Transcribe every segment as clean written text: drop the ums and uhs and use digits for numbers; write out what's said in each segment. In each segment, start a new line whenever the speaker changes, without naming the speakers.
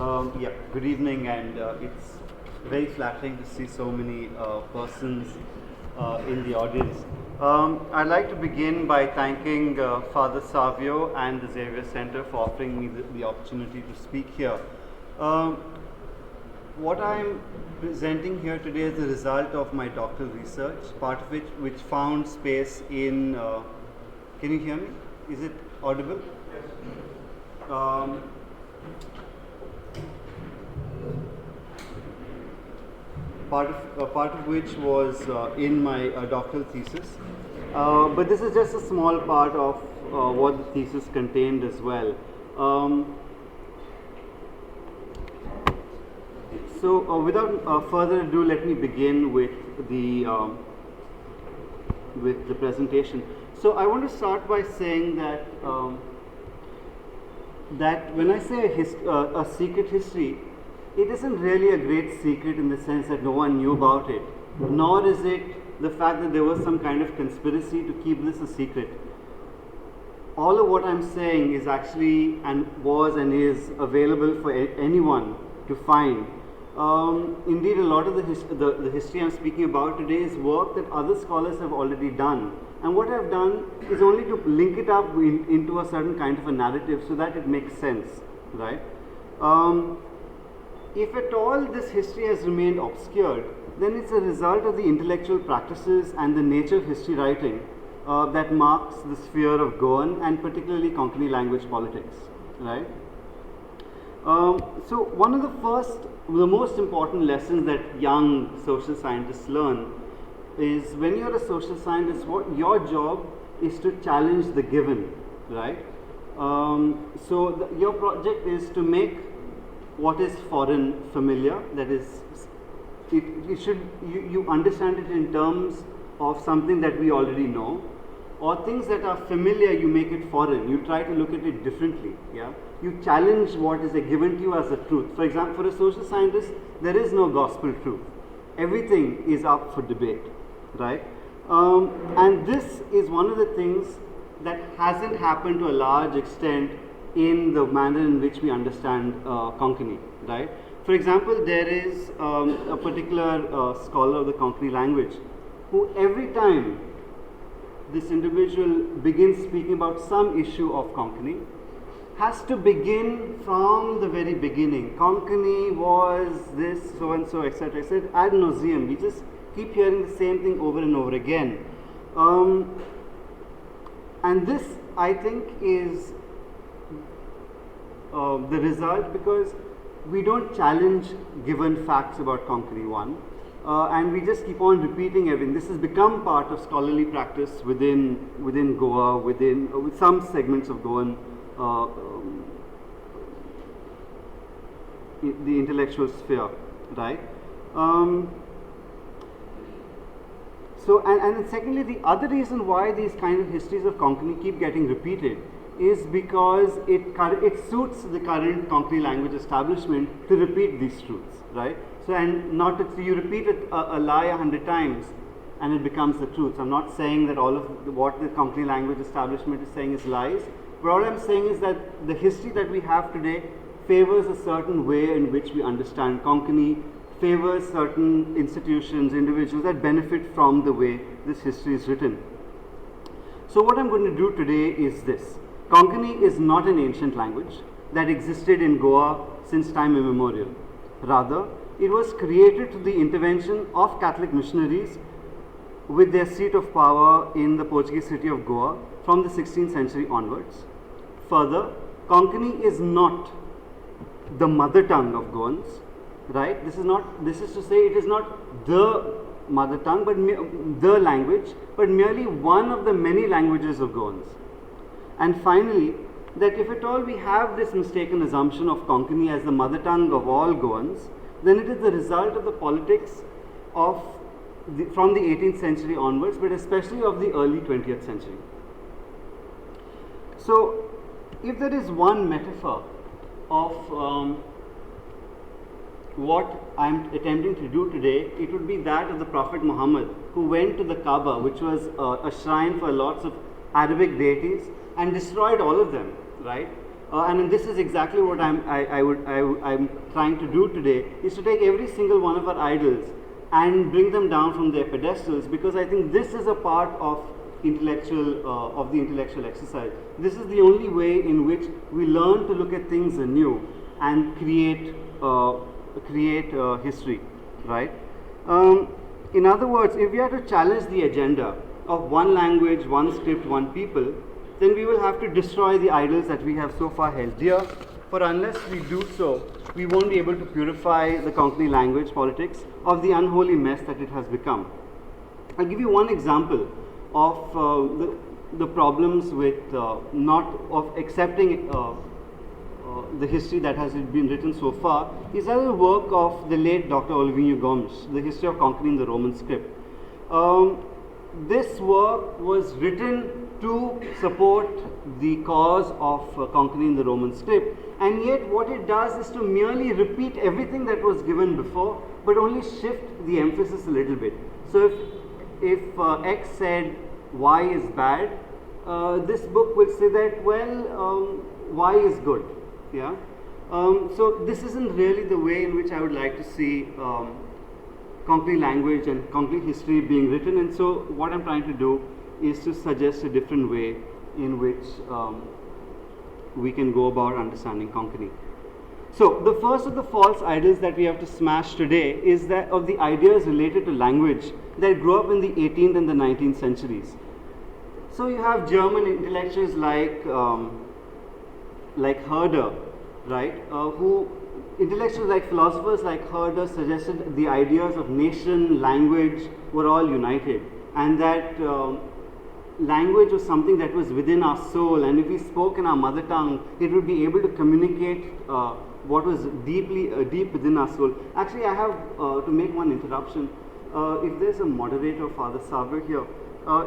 Yeah, good evening, and it's very flattering to see so many persons in the audience. I'd like to begin by thanking Father Xavier and the Xavier Center for offering me the opportunity to speak here. What I'm presenting here today is the result of my doctoral research, part of which found space in. Can you hear me? Is it audible? Yes. Part of which was in my doctoral thesis, but this is just a small part of what the thesis contained as well. So without further ado, let me begin with the presentation. So I want to start by saying that that when I say a secret history, it isn't really a great secret in the sense that no one knew about it, nor is it the fact that there was some kind of conspiracy to keep this a secret. All of what I'm saying is actually and is available for anyone to find. Indeed, a lot of the history I'm speaking about today is work that other scholars have already done. And what I've done is only to link it up into a certain kind of a narrative so that it makes sense, right? If at all this history has remained obscured, then it's a result of the intellectual practices and the nature of history writing that marks the sphere of Goan and particularly Konkani language politics, right? So one of the most important lessons that young social scientists learn is when you're a social scientist, what your job is to challenge the given, right? So your project is to make what is foreign familiar. That is, you understand it in terms of something that we already know, or things that are familiar, you make it foreign. You try to look at it differently. Yeah, you challenge what is given to you as a truth. For example, for a social scientist, there is no gospel truth. Everything is up for debate, right? And this is one of the things that hasn't happened to a large extent in the manner in which we understand Konkani, right? For example, there is a particular scholar of the Konkani language who every time this individual begins speaking about some issue of Konkani has to begin from the very beginning. Konkani was this, so and so, etc., etc., ad nauseum. We just keep hearing the same thing over and over again. And this, I think, is the result because we don't challenge given facts about Konkani one, and we just keep on repeating everything. This has become part of scholarly practice within Goa, with some segments of Goan, the intellectual sphere, right? So and secondly, the other reason why these kind of histories of Konkani keep getting repeated is because it suits the current Konkani language establishment to repeat these truths, right? So you repeat a lie 100 times and it becomes the truth. So I'm not saying that all of what the Konkani language establishment is saying is lies, but all I'm saying is that the history that we have today favors a certain way in which we understand Konkani, favors certain institutions, individuals that benefit from the way this history is written. So what I'm going to do today is this. Konkani is not an ancient language that existed in Goa since time immemorial. Rather, it was created through the intervention of Catholic missionaries with their seat of power in the Portuguese city of Goa from the 16th century onwards. Further, Konkani is not the mother tongue of Goans, right? This is to say it is not the mother tongue, but the language, but merely one of the many languages of Goans. And finally, that if at all we have this mistaken assumption of Konkani as the mother tongue of all Goans, then it is the result of the politics from the 18th century onwards, but especially of the early 20th century. So, if there is one metaphor of what I'm attempting to do today, it would be that of the Prophet Muhammad, who went to the Kaaba, which was a shrine for lots of Arabic deities, and destroyed all of them, right? And this is exactly what I'm trying to do today, is to take every single one of our idols and bring them down from their pedestals, because I think this is a part of the intellectual exercise. This is the only way in which we learn to look at things anew and create history, right? In other words, if we are to challenge the agenda of one language, one script, one people, then we will have to destroy the idols that we have so far held dear. For unless we do so, we won't be able to purify the Konkani language politics of the unholy mess that it has become. I'll give you one example of the problems with not accepting the history that has been written so far, is the work of the late Dr. Olivino Gomes, The History of Konkani in the Roman Script. This work was written to support the cause of Konkani in the Roman script, and yet what it does is to merely repeat everything that was given before, but only shift the emphasis a little bit. So if X said Y is bad, this book will say that, well, Y is good. Yeah. So this isn't really the way in which I would like to see Konkani language and Konkani history being written, and so what I'm trying to do is to suggest a different way in which we can go about understanding Konkani. So the first of the false idols that we have to smash today is that of the ideas related to language that grew up in the 18th and the 19th centuries. So you have German intellectuals like Herder, right, intellectuals like philosophers like Herder suggested the ideas of nation, language were all united, and that language was something that was within our soul, and if we spoke in our mother tongue, it would be able to communicate what was deep within our soul. Actually, I have to make one interruption. If there's a moderator, Father Saber here,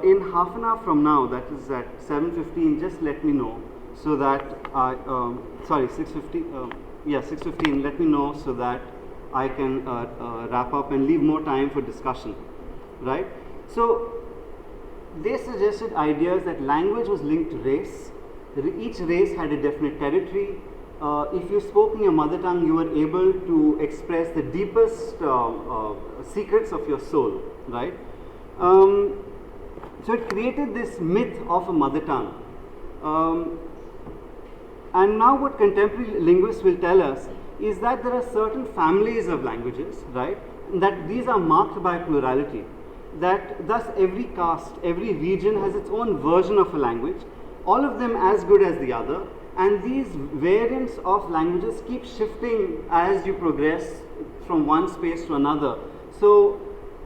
in half an hour from now, that is at 7:15, just let me know, so that sorry, 6:15. Yeah, 6:15. Let me know so that I can wrap up and leave more time for discussion, right? So they suggested ideas that language was linked to race. Each race had a definite territory. If you spoke in your mother tongue, you were able to express the deepest secrets of your soul, right? So it created this myth of a mother tongue. And now what contemporary linguists will tell us is that there are certain families of languages, right, that these are marked by plurality, that thus every caste, every region has its own version of a language, all of them as good as the other, and these variants of languages keep shifting as you progress from one space to another. So,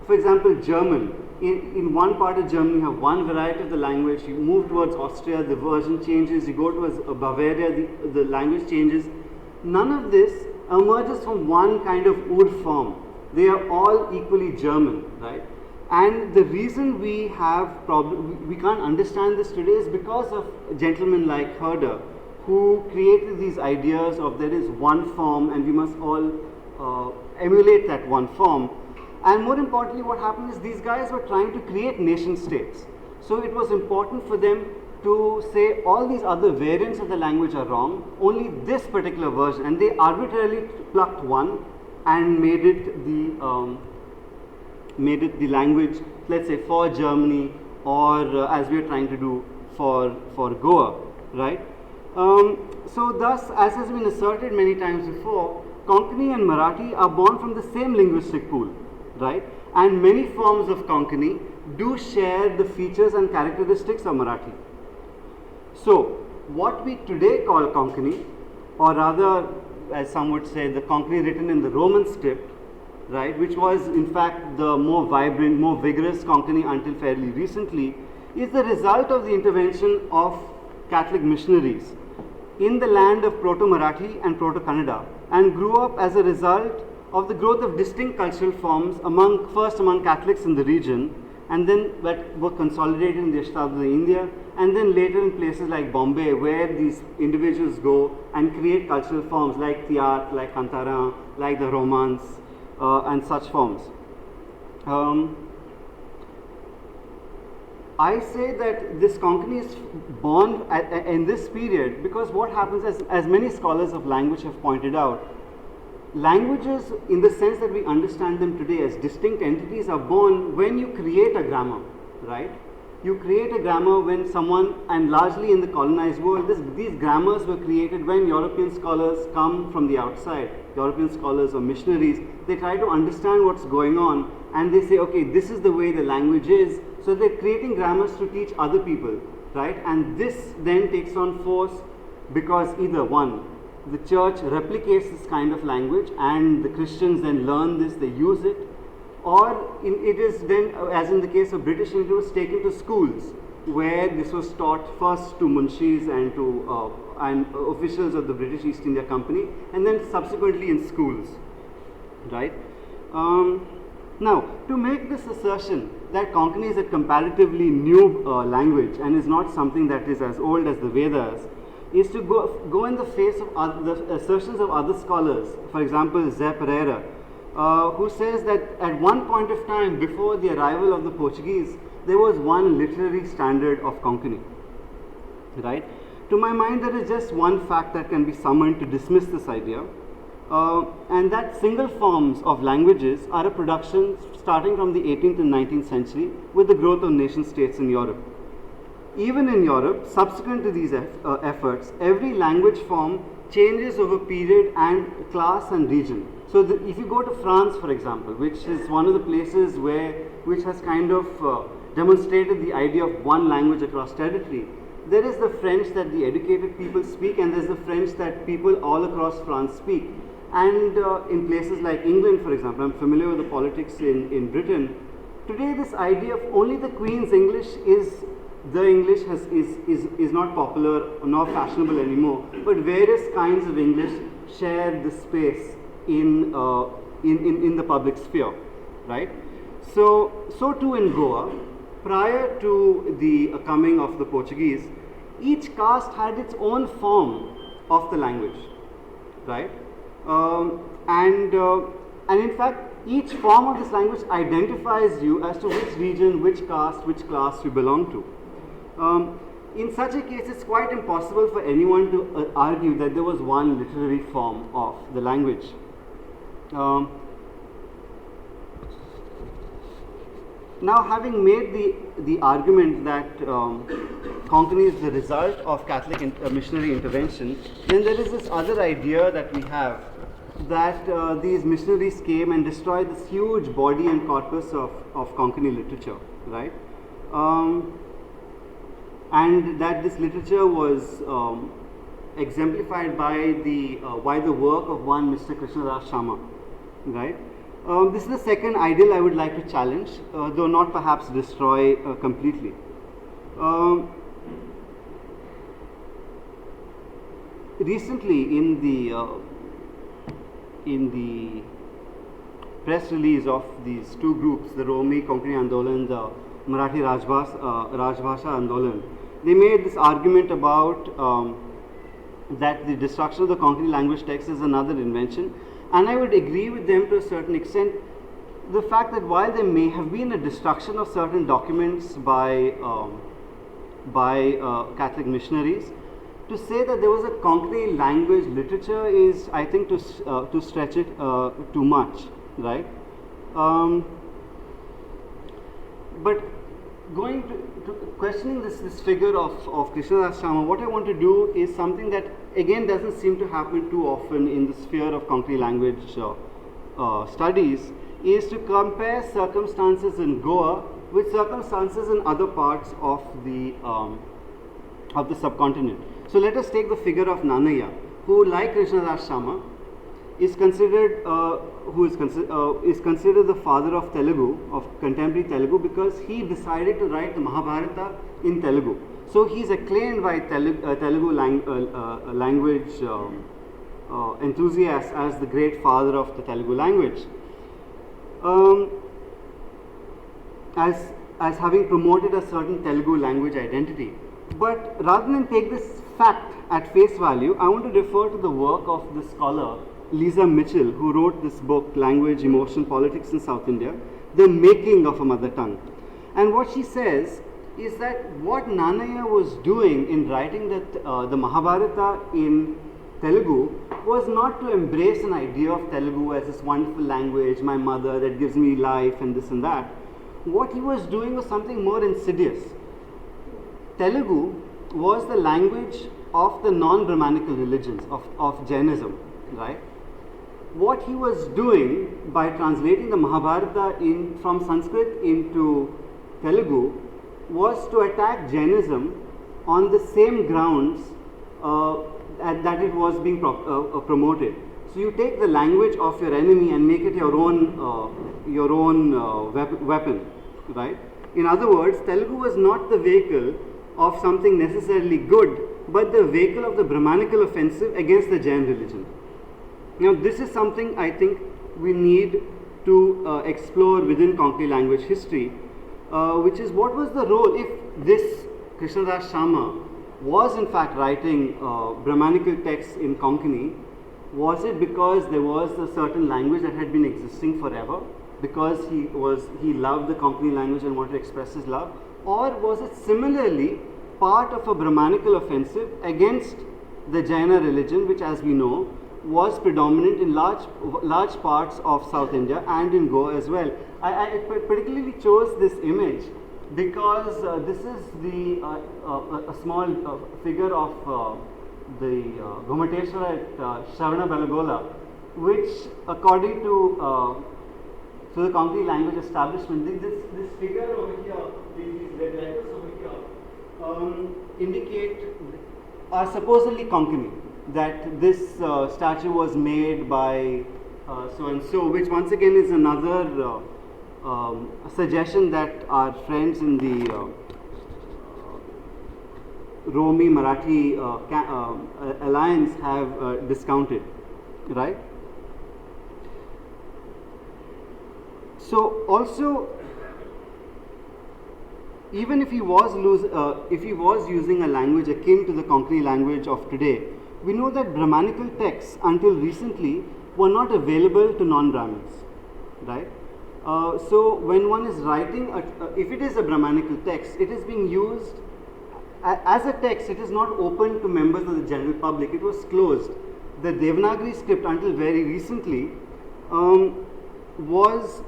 for example, German. In one part of Germany, you have one variety of the language. You move towards Austria, the version changes. You go towards Bavaria, the language changes. None of this emerges from one kind of Ur form. They are all equally German, right? And the reason we can't understand this today is because of gentlemen like Herder, who created these ideas of there is one form and we must all emulate that one form. And more importantly, what happened is these guys were trying to create nation states. So it was important for them to say all these other variants of the language are wrong, only this particular version, and they arbitrarily plucked one and made it the language, let's say, for Germany, or as we are trying to do for Goa, right? So thus, as has been asserted many times before, Konkani and Marathi are born from the same linguistic pool, right? And many forms of Konkani do share the features and characteristics of Marathi. So, what we today call Konkani, or rather, as some would say, the Konkani written in the Roman script, right, which was in fact the more vibrant, more vigorous Konkani until fairly recently, is the result of the intervention of Catholic missionaries in the land of Proto-Marathi and Proto-Kannada, and grew up as a result of the growth of distinct cultural forms first among Catholics in the region, and then that were consolidated in the Ashtabdi India, and then later in places like Bombay, where these individuals go and create cultural forms like Tiyat, like Kantara, like the Romance, and such forms. I say that this Konkani is born in this period because what happens, as many scholars of language have pointed out, languages in the sense that we understand them today as distinct entities are born when you create a grammar, right? You create a grammar when someone, and largely in the colonized world, these grammars were created when European scholars come from the outside, European scholars or missionaries. They try to understand what's going on and they say, okay, this is the way the language is. So they're creating grammars to teach other people, right? And this then takes on force because either one, the church replicates this kind of language and the Christians then learn this, they use it, or it is then, as in the case of British India, it was taken to schools where this was taught first to munshis and to officials of the British East India Company, and then subsequently in schools, right? Now, to make this assertion that Konkani is a comparatively new language and is not something that is as old as the Vedas, is to go in the face of the assertions of other scholars. For example, Zé Pereira, who says that at one point of time before the arrival of the Portuguese, there was one literary standard of Konkani, right? To my mind, there is just one fact that can be summoned to dismiss this idea, and that single forms of languages are a production starting from the 18th and 19th century with the growth of nation states in Europe. Even in Europe, subsequent to these efforts, every language form changes over period and class and region. So if you go to France, for example, which is one of the places which has kind of demonstrated the idea of one language across territory, there is the French that the educated people speak, and there's the French that people all across France speak. And in places like England, for example, I'm familiar with the politics in Britain. Today, this idea of only the Queen's English is not popular nor fashionable anymore, but various kinds of English share the space in the public sphere, right? So too in Goa, prior to the coming of the Portuguese, each caste had its own form of the language, right? And in fact, each form of this language identifies you as to which region, which caste, which class you belong to. In such a case, it's quite impossible for anyone to argue that there was one literary form of the language. Now, having made the argument that Konkani is the result of Catholic missionary intervention, then there is this other idea that we have, that these missionaries came and destroyed this huge body and corpus of Konkani literature, right? And that this literature was exemplified by the work of one Mr. Krishnadas Sharma, right? This is the second ideal I would like to challenge, though not perhaps destroy completely. Recently, in the press release of these two groups, the Romi Konkani Andolan, the Marathi Rajbhasha Andolan, they made this argument about that the destruction of the Konkani language text is another invention, and I would agree with them to a certain extent. The fact that while there may have been a destruction of certain documents by Catholic missionaries, to say that there was a Konkani language literature is, I think, to stretch it too much, right? But going to questioning this figure of Krishnadas Sharma, what I want to do is something that again doesn't seem to happen too often in the sphere of Konkani language studies, is to compare circumstances in Goa with circumstances in other parts of the subcontinent. So let us take the figure of Nanaya, who, like Krishnadas Sharma, is considered the father of Telugu, of contemporary Telugu, because he decided to write the Mahabharata in Telugu. So he is acclaimed by Telugu language enthusiasts as the great father of the Telugu language, as having promoted a certain Telugu language identity. But rather than take this fact at face value, I want to refer to the work of the scholar Lisa Mitchell, who wrote this book, Language, Emotion, Politics in South India, The Making of a Mother Tongue. And what she says is that what Nannaya was doing in writing the Mahabharata in Telugu was not to embrace an idea of Telugu as this wonderful language, my mother, that gives me life and this and that. What he was doing was something more insidious. Telugu was the language of the non-Brahmanical religions, of Jainism, right? What he was doing by translating the Mahabharata from Sanskrit into Telugu was to attack Jainism on the same grounds that it was being promoted. So you take the language of your enemy and make it your own weapon, right? In other words, Telugu was not the vehicle of something necessarily good, but the vehicle of the Brahmanical offensive against the Jain religion. Now, this is something I think we need to explore within Konkani language history, which is what was the role if this Krishnadas Sharma was in fact writing Brahmanical texts in Konkani. Was it because there was a certain language that had been existing forever, because he loved the Konkani language and wanted to express his love, or was it similarly part of a Brahmanical offensive against the Jaina religion, which, as we know, was predominant in large parts of South India and in Goa as well. I particularly chose this image because this is a small figure of the Gomateshwara at Shravana Belagola, which, according to the Konkani language establishment, this figure over here, these red letters over here, indicate are supposedly Konkani, that this statue was made by so and so, which once again is another suggestion that our friends in the Romi Marathi alliance have discounted, right? So also, even if he was using a language akin to the Konkani language of today, we know that Brahmanical texts until recently were not available to non-Brahmins, right? So when one is writing, if it is a Brahmanical text, it is being used as a text. It is not open to members of the general public. It was closed. The Devanagari script until very recently was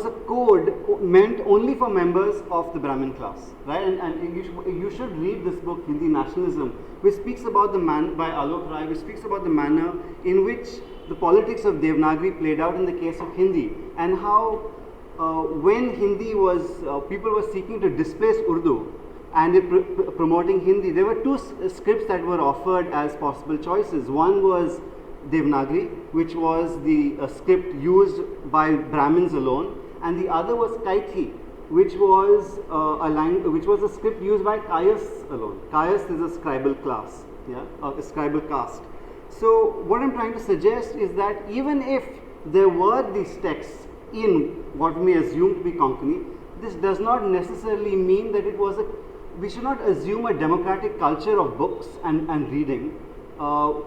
a code meant only for members of the Brahmin class, right? And you should read this book, Hindi Nationalism, which speaks about by Alok Rai, which speaks about the manner in which the politics of Devanagari played out in the case of Hindi, and how when Hindi was, people were seeking to displace Urdu and promoting Hindi, there were two scripts that were offered as possible choices. One was Devanagari, which was the script used by Brahmins alone, and the other was Kaithi, which was a script used by Kayas alone. Kayas is a scribal class, a scribal caste. So what I'm trying to suggest is that even if there were these texts in what we may assume to be Konkani, this does not necessarily mean that it was we should not assume a democratic culture of books and reading,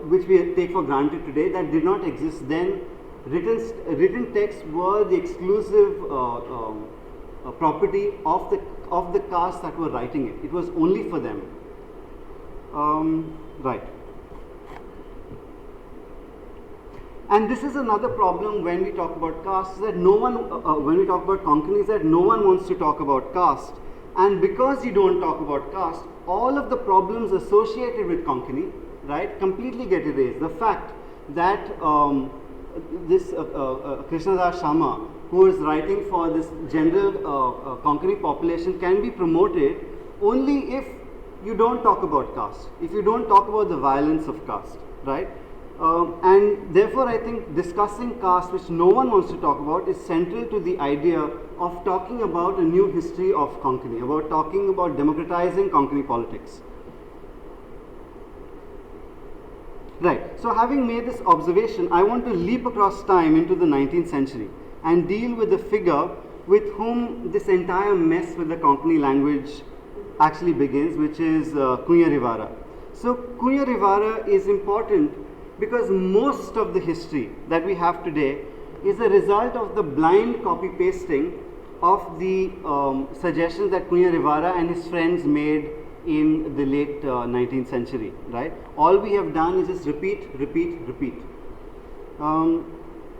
which we take for granted today, that did not exist then. Written texts were the exclusive property of the caste that were writing it. It was only for them. Right. And this is another problem when we talk about caste, that no one, when we talk about Konkani, is that no one wants to talk about caste. And because you don't talk about caste, all of the problems associated with Konkani, right, completely get erased. The fact that this Krishnadas Sharma, who is writing for this general Konkani population, can be promoted only if you don't talk about caste, if you don't talk about the violence of caste, right? And therefore I think discussing caste, which no one wants to talk about, is central to the idea of talking about a new history of Konkani, about talking about democratizing Konkani politics. Right, so having made this observation, I want to leap across time into the 19th century and deal with the figure with whom this entire mess with the Konkani language actually begins, which is Cunha-Rivara. So Cunha-Rivara is important because most of the history that we have today is a result of the blind copy pasting of the suggestions that Cunha Rivara and his friends made in the late 19th century, right? All we have done is just repeat, repeat, repeat.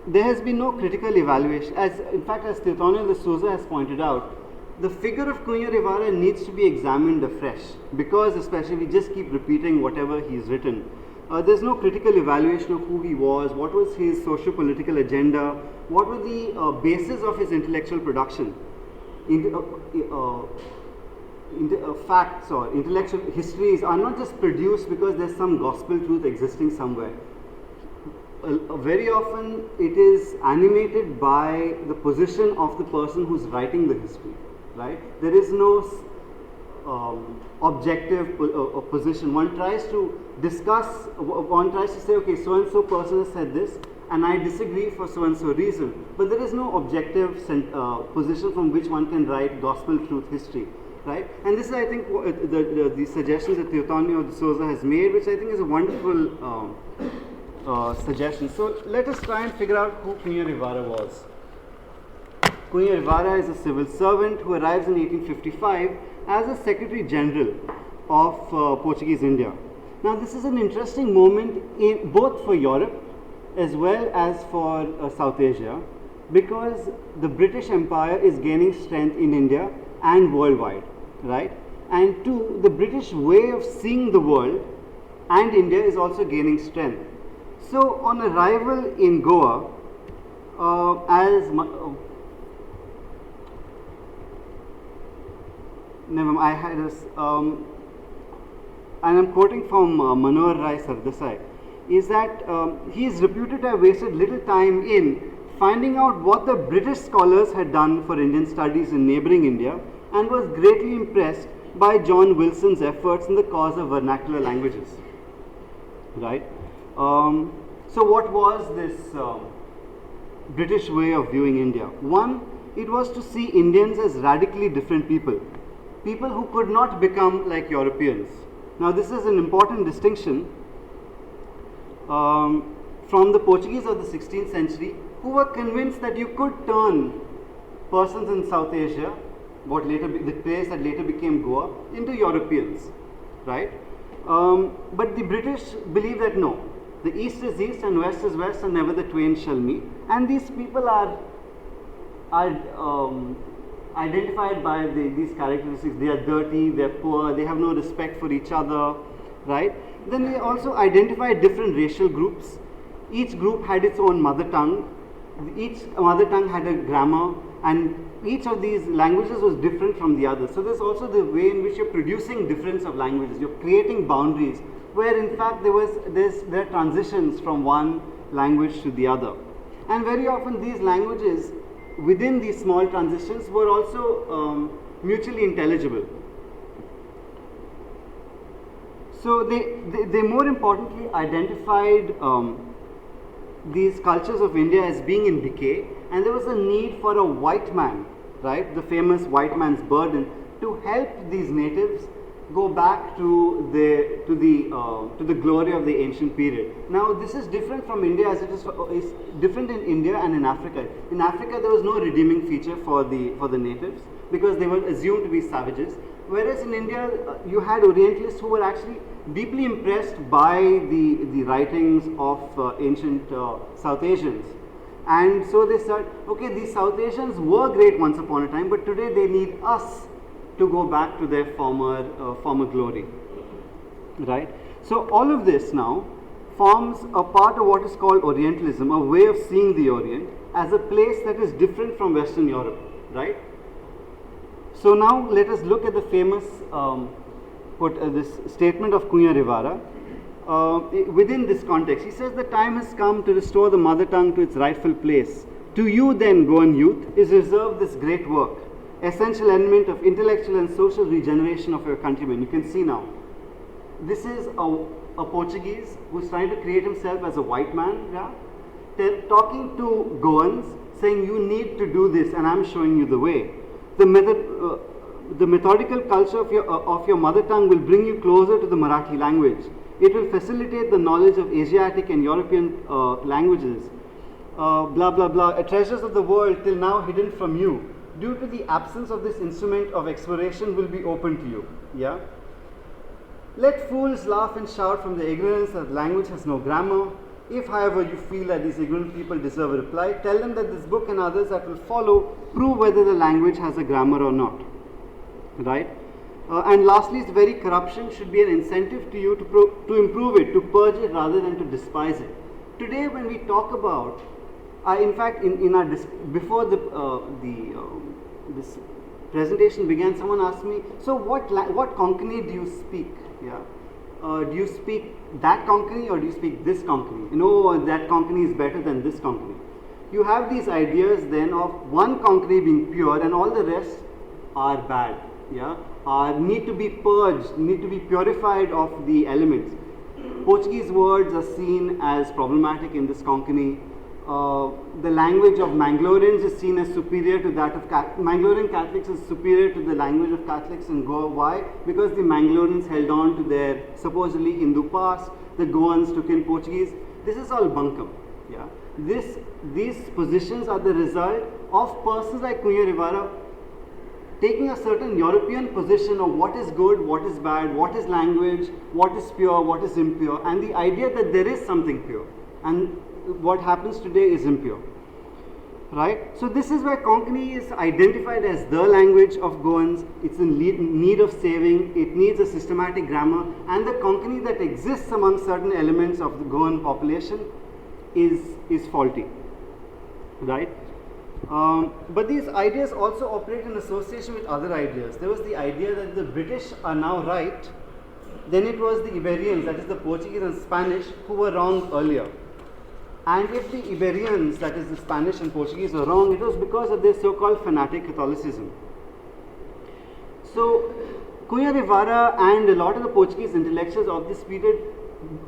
There has been no critical evaluation. In fact, as Teotonio de Souza has pointed out, the figure of Cunha Rivara needs to be examined afresh, because especially we just keep repeating whatever he's written. There's no critical evaluation of who he was, what was his socio-political agenda, what were the basis of his intellectual production. Facts or intellectual histories are not just produced because there's some gospel truth existing somewhere. Very often it is animated by the position of the person who's writing the history, right? There is no objective position. One tries to discuss, one tries to say, okay, so and so person has said this and I disagree for so and so reason, but there is no objective position from which one can write gospel truth history, right? And this is, I think, the suggestions that Teotonio de Souza has made, which I think is a wonderful suggestion. So let us try and figure out who Cunha Rivara was. Cunha Rivara is a civil servant who arrives in 1855 as a Secretary General of Portuguese India. Now this is an interesting moment both for Europe as well as for South Asia, because the British Empire is gaining strength in India and worldwide, right? And two, the British way of seeing the world and India is also gaining strength. So on arrival in Goa, and I'm quoting from Manohar Rai Sardesai, is that he is reputed to have wasted little time in finding out what the British scholars had done for Indian studies in neighbouring India, and was greatly impressed by John Wilson's efforts in the cause of vernacular languages, right? So what was this British way of viewing India? One, it was to see Indians as radically different people who could not become like Europeans. Now this is an important distinction from the Portuguese of the 16th century, who were convinced that you could turn persons in South Asia, the place that later became Goa, into Europeans, right? But the British believe that no, the East is East and West is West, and never the twain shall meet. And these people are identified by these characteristics. They are dirty, they are poor, they have no respect for each other, right? Then they also identified different racial groups. Each group had its own mother tongue. Each mother tongue had a grammar, and each of these languages was different from the other. So there's also the way in which you're producing difference of languages. You're creating boundaries where in fact there are transitions from one language to the other. And very often these languages within these small transitions were also mutually intelligible. So they more importantly identified these cultures of India as being in decay, and there was a need for a white man, right, the famous white man's burden, to help these natives go back to the glory of the ancient period. Now this is different from India, as it is different in India and in Africa. In Africa there was no redeeming feature for the natives because they were assumed to be savages, whereas in India you had Orientalists who were actually deeply impressed by the writings of ancient South Asians. And so they said, okay, these South Asians were great once upon a time, but today they need us to go back to their former glory, right? So all of this now forms a part of what is called Orientalism, a way of seeing the Orient as a place that is different from Western Europe, right? So now let us look at the famous this statement of Cunha Rivara. Within this context, he says, the time has come to restore the mother tongue to its rightful place. To you then, Goan youth, is reserved this great work, essential element of intellectual and social regeneration of your countrymen. You can see now, this is a Portuguese who's trying to create himself as a white man, yeah? Talking to Goans, saying you need to do this and I'm showing you the way. The methodical culture of your mother tongue will bring you closer to the Marathi language. It will facilitate the knowledge of Asiatic and European languages. Blah blah blah, treasures of the world till now hidden from you due to the absence of this instrument of exploration will be open to you. Yeah. Let fools laugh and shout from the ignorance that language has no grammar. If, however, you feel that these ignorant people deserve a reply, tell them that this book and others that will follow prove whether the language has a grammar or not. Right? And lastly, its very corruption should be an incentive to you to improve it, to purge it rather than to despise it. Today, when we talk about, in fact, before this presentation began, someone asked me, so what Konkani do you speak? Yeah. Do you speak that Konkani or do you speak this Konkani? You know, that Konkani is better than this Konkani. You have these ideas then of one Konkani being pure and all the rest are bad. Yeah. Need to be purged, need to be purified of the elements. Portuguese words are seen as problematic in this Konkani. The language of Mangaloreans is seen as superior to that of Mangalorean Catholics is superior to the language of Catholics in Goa. Why? Because the Mangaloreans held on to their supposedly Hindu past, the Goans took in Portuguese. This is all bunkum. Yeah. These positions are the result of persons like Cunha Rivera taking a certain European position of what is good, what is bad, what is language, what is pure, what is impure, and the idea that there is something pure and what happens today is impure. Right? So this is where Konkani is identified as the language of Goans. It's in need of saving, it needs a systematic grammar, and the Konkani that exists among certain elements of the Goan population is faulty. Right? But these ideas also operate in association with other ideas. There was the idea that the British are now right, then it was the Iberians, that is the Portuguese and Spanish, who were wrong earlier. And if the Iberians, that is the Spanish and Portuguese, were wrong, it was because of their so-called fanatic Catholicism. So, Cunha Rivera and a lot of the Portuguese intellectuals of this period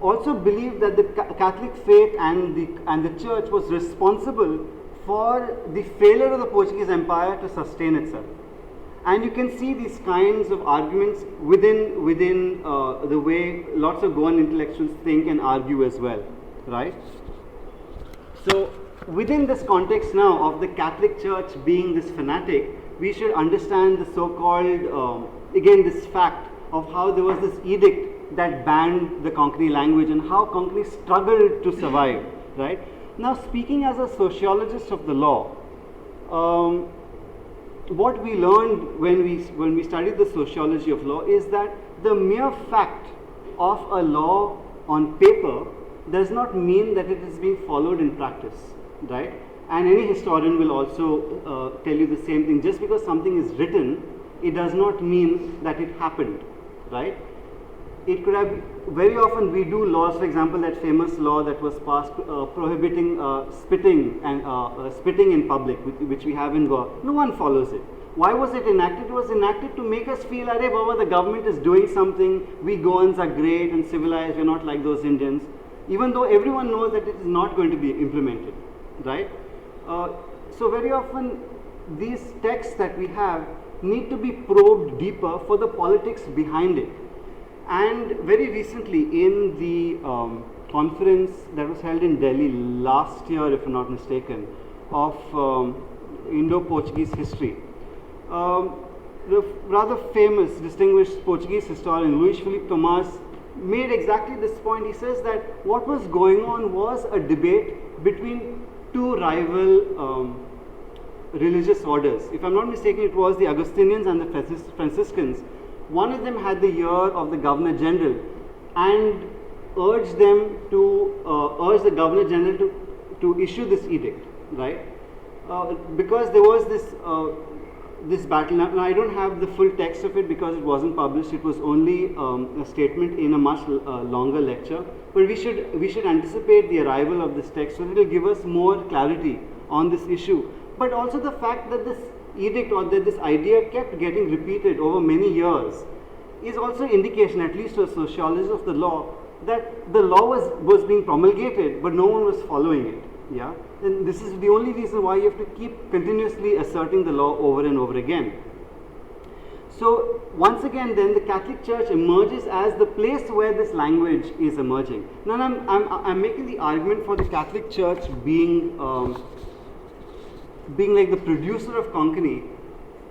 also believed that the Catholic faith and the church was responsible for the failure of the Portuguese Empire to sustain itself. And you can see these kinds of arguments within the way lots of Goan intellectuals think and argue as well, right? So, within this context now of the Catholic Church being this fanatic, we should understand the so-called, again this fact of how there was this edict that banned the Konkani language and how Konkani struggled to survive, right? Now, speaking as a sociologist of the law, what we learned when we studied the sociology of law is that the mere fact of a law on paper does not mean that it is being followed in practice, right? And any historian will also tell you the same thing. Just because something is written, it does not mean that it happened, right? It could have, very often we do laws, for example, that famous law that was passed prohibiting spitting in public, which we have in Goa. No one follows it. Why was it enacted? It was enacted to make us feel, Arey Baba, the government is doing something, we Goans are great and civilized, we're not like those Indians, even though everyone knows that it is not going to be implemented, right? So very often these texts that we have need to be probed deeper for the politics behind it. And very recently in the conference that was held in Delhi last year, if I'm not mistaken, of Indo-Portuguese history, the rather famous, distinguished Portuguese historian Luís Filipe Tomás made exactly this point. He says that what was going on was a debate between two rival religious orders. If I'm not mistaken, it was the Augustinians and the Franciscans. One of them had the ear of the Governor General and urged them to urge the Governor General to issue this edict, right? Because there was this battle. Now I don't have the full text of it because it wasn't published. It was only a statement in a much longer lecture. But we should anticipate the arrival of this text, so it will give us more clarity on this issue. But also the fact that this edict or that this idea kept getting repeated over many years is also indication, at least to a sociologist of the law, that the law was being promulgated but no one was following it. Yeah, and this is the only reason why you have to keep continuously asserting the law over and over again. So once again then the Catholic Church emerges as the place where this language is emerging. Now I'm making the argument for the Catholic Church being like the producer of Konkani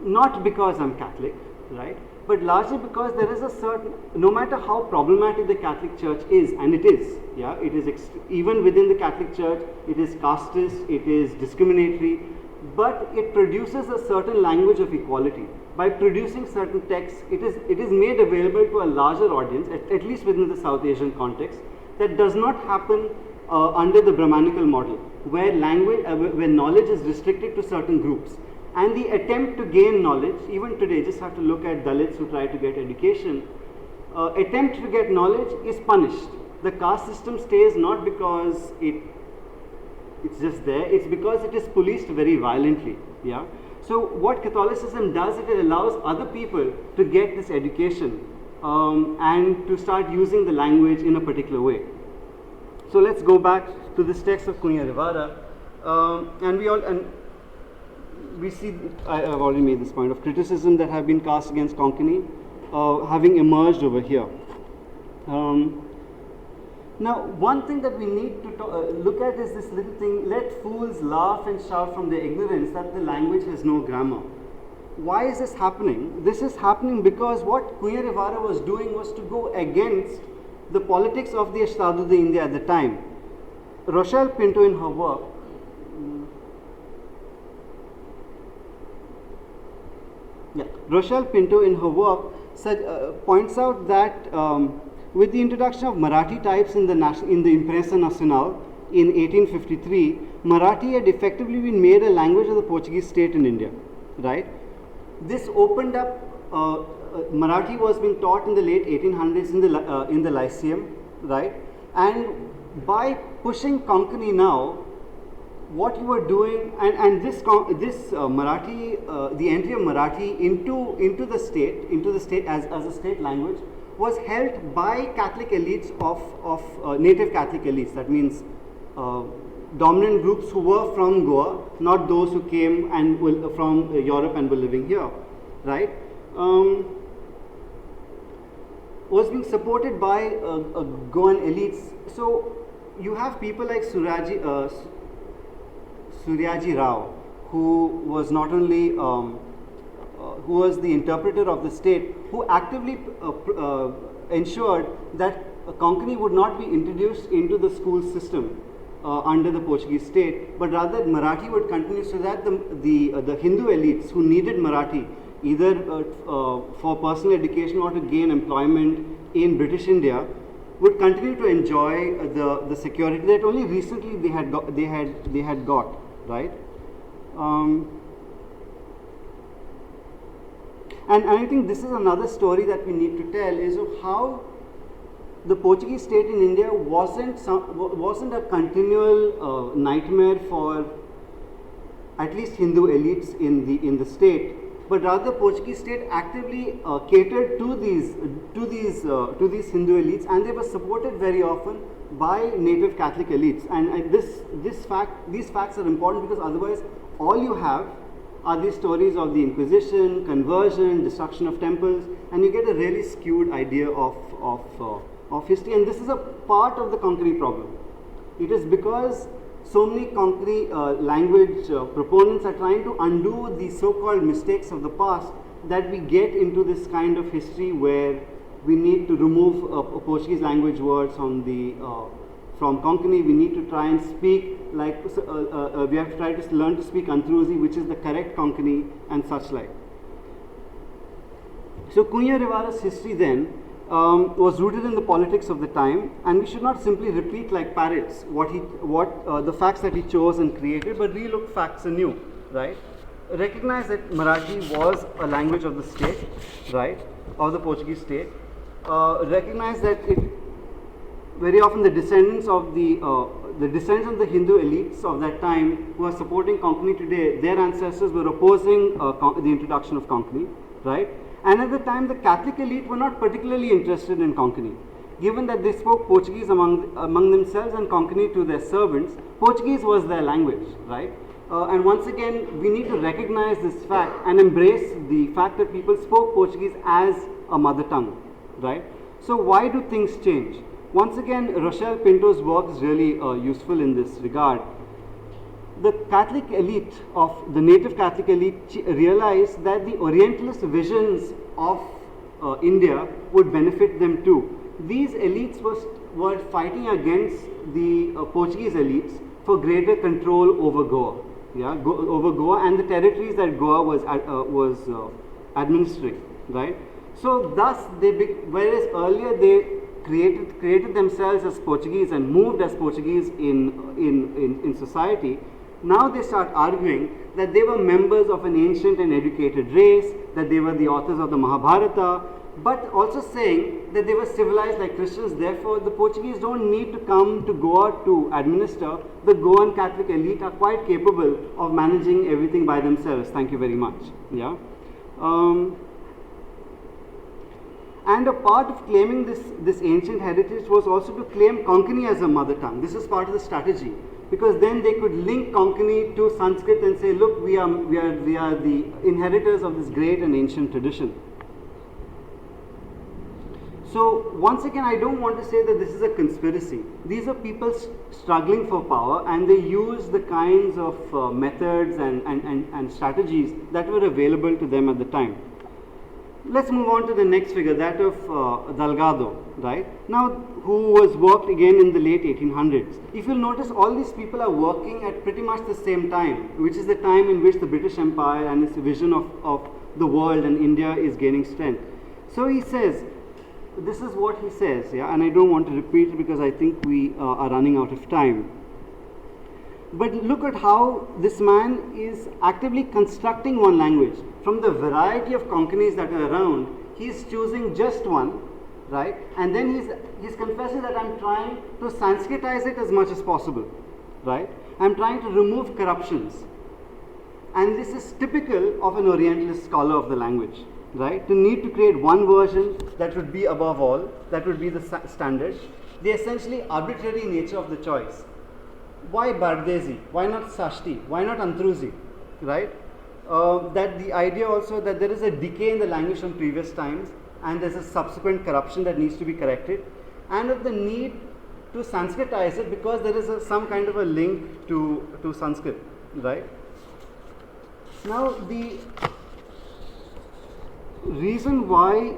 not because I'm Catholic, right? But largely because there is a certain, no matter how problematic the Catholic Church is, and it is, yeah, it is even within the Catholic Church, it is casteist, it is discriminatory, but it produces a certain language of equality. By producing certain texts, it is made available to a larger audience, at least within the South Asian context, that does not happen under the Brahmanical model, where where knowledge is restricted to certain groups. And the attempt to gain knowledge, even today, just have to look at Dalits who try to get education, attempt to get knowledge is punished. The caste system stays not because it's just there, it's because it is policed very violently. Yeah. So what Catholicism does, it allows other people to get this education and to start using the language in a particular way. So let's go back to this text of Cunha Rivara, and we see, I've already made this point of criticism that have been cast against Konkani having emerged over here. Now, one thing that we need to look at is this little thing, let fools laugh and shout from their ignorance that the language has no grammar. Why is this happening? This is happening because what Cunha Rivara was doing was to go against the politics of the Estado de India at the time. Rochelle Pinto in her work, points out that with the introduction of Marathi types in the Imprensa Nacional in 1853, Marathi had effectively been made a language of the Portuguese state in India, right? This opened up, Marathi was being taught in the late 1800s in the Lyceum, right? And by pushing Konkani now, what you were doing, and this Marathi, the entry of Marathi into the state as a state language, was held by Catholic elites of native Catholic elites. That means dominant groups who were from Goa, not those who came and from Europe and were living here, right? Was being supported by Goan elites. So you have people like Suryaji Rao, who was not only who was the interpreter of the state, who actively ensured that Konkani would not be introduced into the school system under the Portuguese state, but rather Marathi would continue, so that the Hindu elites who needed Marathi either for personal education or to gain employment in British India would continue to enjoy the security that only recently they had got, right? And I think this is another story that we need to tell, is of how the Portuguese state in India wasn't a continual nightmare for at least Hindu elites in the state, but rather the Portuguese state actively catered to these Hindu elites, and they were supported very often by native Catholic elites. And these facts are important, because otherwise all you have are these stories of the Inquisition, conversion, destruction of temples, and you get a really skewed idea of history. And this is a part of the Konkani problem. It is because so many Konkani language proponents are trying to undo the so-called mistakes of the past that we get into this kind of history where we need to remove Portuguese language words from Konkani. We need to try and speak like, we have to try to learn to speak Antruzi, which is the correct Konkani, and such like. So Cunha Rivara's history then was rooted in the politics of the time, and we should not simply repeat like parrots the facts that he chose and created, but relook facts anew, right? Recognize that Marathi was a language of the state, right, of the Portuguese state. Recognize that it very often the descendants of the Hindu elites of that time who are supporting Konkani today, their ancestors were opposing the introduction of Konkani, right? And at the time, the Catholic elite were not particularly interested in Konkani, given that they spoke Portuguese among themselves and Konkani to their servants. Portuguese was their language, right? And once again, we need to recognize this fact and embrace the fact that people spoke Portuguese as a mother tongue, right? So why do things change? Once again, Rochelle Pinto's work is really useful in this regard. the Catholic elite of the native Catholic elite realized that the Orientalist visions of India would benefit them too. These elites were fighting against the Portuguese elites for greater control over Goa, over Goa and the territories that Goa was administering, right? So thus whereas earlier they created themselves as Portuguese and moved as Portuguese in society, now they start arguing that they were members of an ancient and educated race, that they were the authors of the Mahabharata, but also saying that they were civilized like Christians, therefore the Portuguese don't need to come to Goa to administer. The Goan Catholic elite are quite capable of managing everything by themselves. Thank you very much. Yeah. And a part of claiming this ancient heritage was also to claim Konkani as a mother tongue. This is part of the strategy, because then they could link Konkani to Sanskrit and say, look, we are the inheritors of this great and ancient tradition. So once again, I don't want to say that this is a conspiracy. These are people struggling for power, and they use the kinds of methods and strategies that were available to them at the time. Let's move on to the next figure, that of Delgado, right? Now, who was worked again in the late 1800s. If you'll notice, all these people are working at pretty much the same time, which is the time in which the British Empire and its vision of the world and India is gaining strength. So he says, this is what he says, yeah, and I don't want to repeat it because I think we are running out of time. But look at how this man is actively constructing one language. From the variety of Konkanis that are around, he is choosing just one, right? And then he's confessing that I'm trying to Sanskritize it as much as possible, right? I'm trying to remove corruptions. And this is typical of an Orientalist scholar of the language, right? To need to create one version that would be above all, that would be the standard. The essentially arbitrary nature of the choice. Why Bardezi? Why not Sashti? Why not Antruzi? Right? That the idea also that there is a decay in the language from previous times, and there's a subsequent corruption that needs to be corrected, and of the need to Sanskritize it because there is some kind of a link to Sanskrit, right? Now the reason why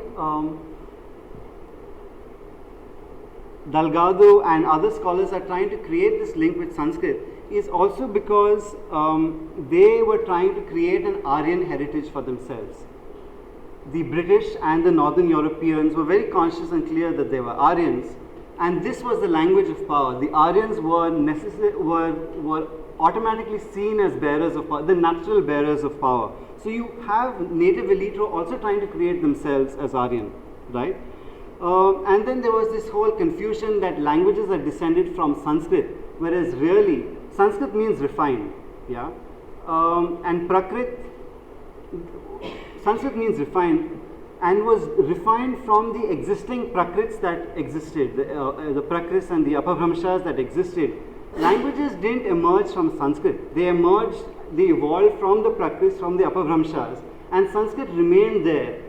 Delgado and other scholars are trying to create this link with Sanskrit is also because they were trying to create an Aryan heritage for themselves. The British and the Northern Europeans were very conscious and clear that they were Aryans, and this was the language of power. The Aryans were automatically seen as bearers of power, the natural bearers of power. So you have native elite who are also trying to create themselves as Aryan, right? And then there was this whole confusion that languages are descended from Sanskrit, whereas really Sanskrit means refined, yeah, and Prakrit, Sanskrit means refined, and was refined from the existing Prakrits that existed, the Prakrits and the Apabhramshas that existed. Languages didn't emerge from Sanskrit; they evolved from the Prakrits, from the Apabhramshas, and Sanskrit remained there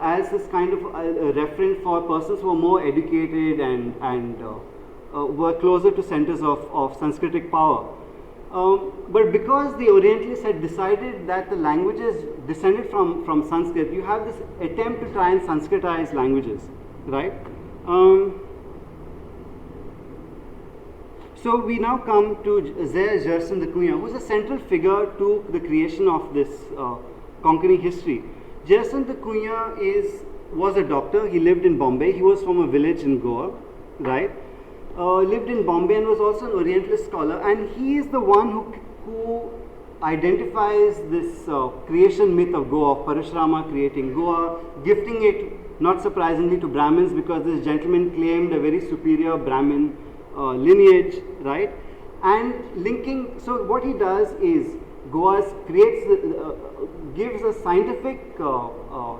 as this kind of a referent for persons who are more educated and were closer to centers of Sanskritic power. But because the Orientalists had decided that the languages descended from Sanskrit, you have this attempt to try and Sanskritize languages, right? So we now come to Xavier Gerson de Cunha, who is a central figure to the creation of this Konkani history. Gerson de Cunha was a doctor. He lived in Bombay. He was from a village in Goa, right? Lived in Bombay and was also an Orientalist scholar. And he is the one who identifies this creation myth of Goa, of Parashurama creating Goa, gifting it, not surprisingly, to Brahmins because this gentleman claimed a very superior Brahmin lineage, right? And linking, so what he does is gives a scientific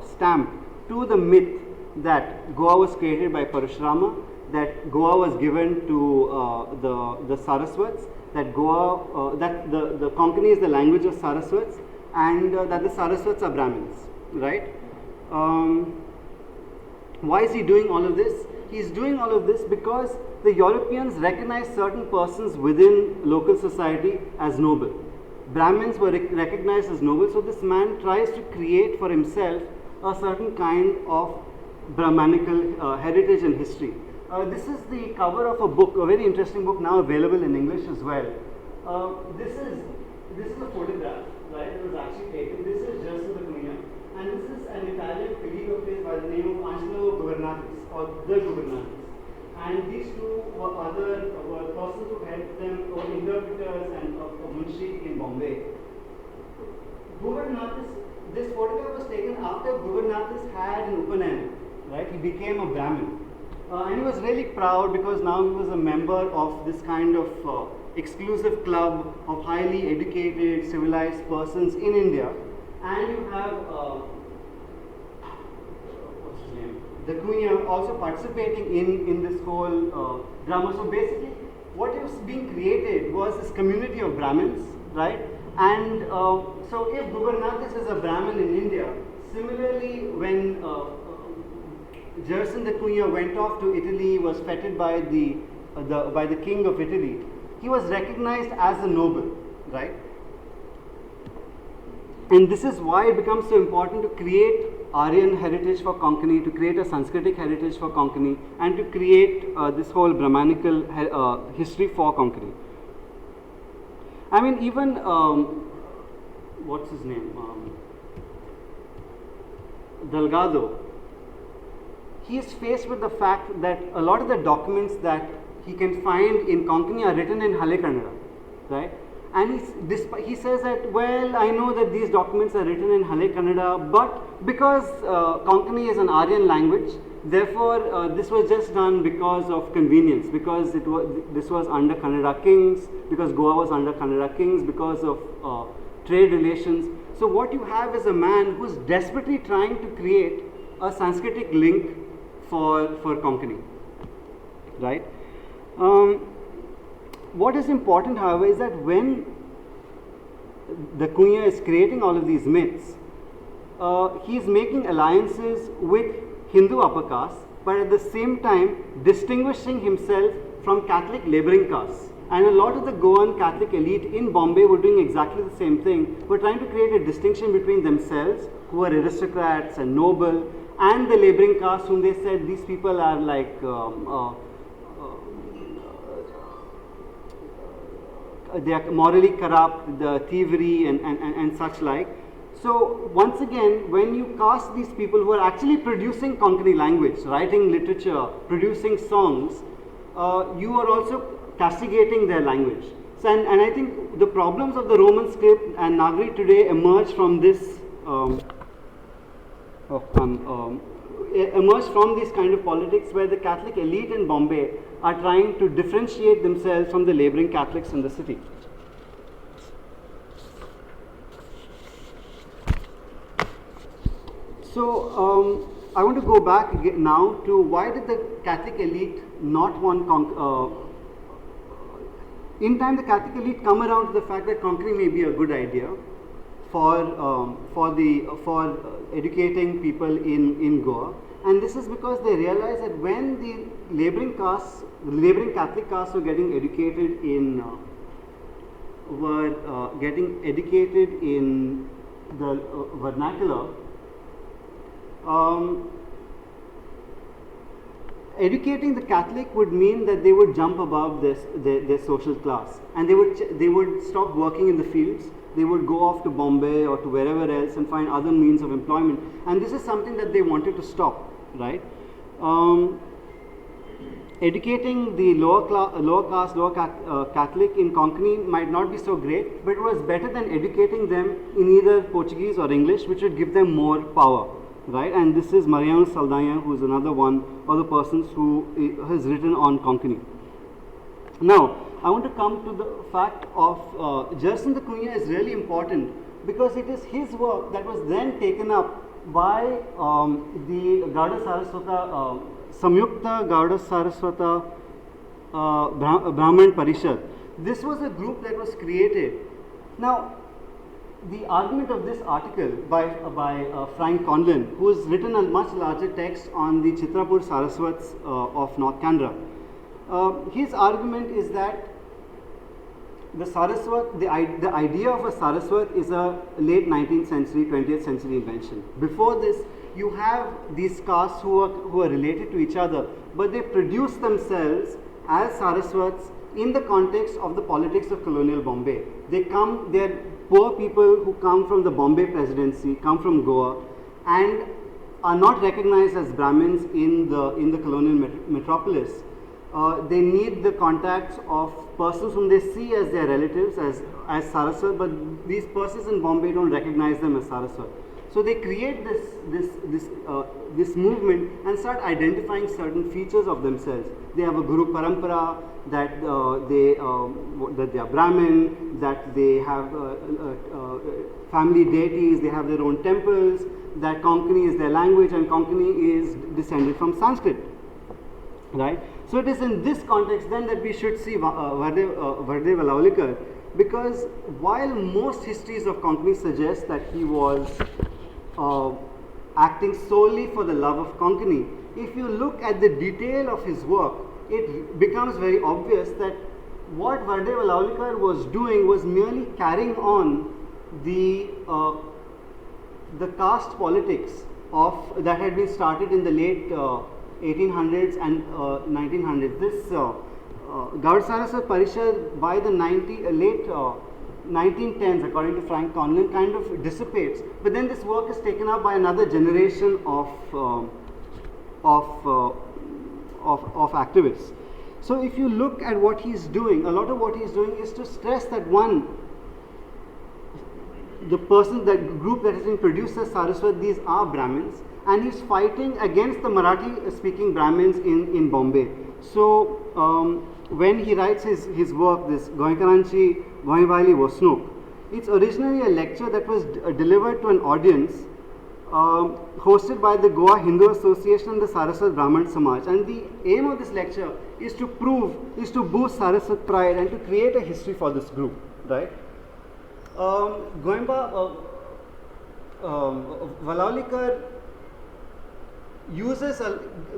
stamp to the myth that Goa was created by Parashurama, that Goa was given to the Saraswats, that Goa, that the Konkani is the language of Saraswats, and that the Saraswats are Brahmins, right? Why is he doing all of this? he's doing all of this because the Europeans recognized certain persons within local society as noble. Brahmins were recognized as noble, so this man tries to create for himself a certain kind of Brahmanical heritage and history. This is the cover of a book, a very interesting book now available in English as well. This is a photograph, right? It was actually taken. This is Gerson the Cunha, and this is an Italian colleague of his by the name of Angelo Governatis, or the Governatis. And these two were persons who helped them, or interpreters and munshi in Bombay. Governatis, this photograph was taken after Governatis had an Upanayana, right? He became a Brahmin. And he was really proud because now he was a member of this kind of exclusive club of highly educated, civilized persons in India. And you have, what's his name? The Cunha also participating in this whole drama. So basically, what was being created was this community of Brahmins, right? And so if Governatis is a Brahmin in India, similarly when Gerson the Cunha went off to Italy, was feted by the king of Italy, he was recognized as a noble, right? And this is why it becomes so important to create Aryan heritage for Konkani, to create a Sanskritic heritage for Konkani, and to create this whole Brahmanical history for Konkani. I mean, even what's his name? Delgado. He is faced with the fact that a lot of the documents that he can find in Konkani are written in Hale Kannada, right? And he says that, well, I know that these documents are written in Hale Kannada, but because Konkani is an Aryan language, therefore this was just done because of convenience, because this was under Kannada kings, because Goa was under Kannada kings, because of trade relations. So what you have is a man who is desperately trying to create a Sanskritic link for Konkani, right? What is important, however, is that when the Cunha is creating all of these myths, he is making alliances with Hindu upper castes, but at the same time distinguishing himself from Catholic labouring castes. And a lot of the Goan Catholic elite in Bombay were doing exactly the same thing, were trying to create a distinction between themselves, who were aristocrats and noble, and the labouring caste, whom they said these people are like they are morally corrupt, the thievery and such like. So once again, when you cast these people who are actually producing Konkani language, writing literature, producing songs, you are also castigating their language. So, and I think the problems of the Roman script and Nagari today emerge from this emerge from these kind of politics where the Catholic elite in Bombay are trying to differentiate themselves from the labouring Catholics in the city. So I want to go back now to why did the Catholic elite not want in time the Catholic elite come around to the fact that Konkani may be a good idea for educating people in Goa, and this is because they realize that when the labouring Catholic castes were getting educated in the vernacular, educating the Catholic would mean that they would jump above their social class, and they would stop working in the fields. They would go off to Bombay or to wherever else and find other means of employment, and this is something that they wanted to stop, right? Educating the lower Catholic in Konkani might not be so great, but it was better than educating them in either Portuguese or English, which would give them more power, right? And this is Mariano Saldanha, who is another one of the persons who has written on Konkani. Now, I want to come to the fact of Gerson the Cunha is really important because it is his work that was then taken up by the Gauda Saraswata, Samyukta Gauda Saraswata Brahman Parishad. This was a group that was created. Now, the argument of this article by Frank Conlon, who has written a much larger text on the Chitrapur Saraswats of North Canara, his argument is that the Saraswat, the idea of a Saraswat is a late 19th century, 20th century invention. Before this, you have these castes who are related to each other, but they produce themselves as Saraswats in the context of the politics of colonial Bombay. They're poor people who come from the Bombay presidency, come from Goa, and are not recognized as Brahmins in the colonial metropolis. They need the contacts of persons whom they see as their relatives, as Saraswat, but these persons in Bombay don't recognize them as Saraswat. So they create this movement and start identifying certain features of themselves. They have a Guru Parampara, that they are Brahmin, that they have family deities, they have their own temples, that Konkani is their language and Konkani is descended from Sanskrit. Right? So it is in this context then that we should see Vardev Valaulikar, because while most histories of Konkani suggest that he was acting solely for the love of Konkani, if you look at the detail of his work, it becomes very obvious that what Vardev Valaulikar was doing was merely carrying on the caste politics that had been started in the late 1800s and 1900s. This Gaur Saraswat Parishad by the late 1910s, according to Frank Conlon, kind of dissipates. But then this work is taken up by another generation of activists. So if you look at what he's doing, a lot of what he's doing is to stress that that group that has been produced as Saraswat, these are Brahmins, and he's fighting against the Marathi speaking Brahmins in Bombay. So when he writes his work, this Goenkaranchi Goenvali Vosnuk, it's originally a lecture that was delivered to an audience hosted by the Goa Hindu Association and the Saraswat Brahman Samaj, and the aim of this lecture is to boost Saraswat pride and to create a history for this group, right? Valaulikar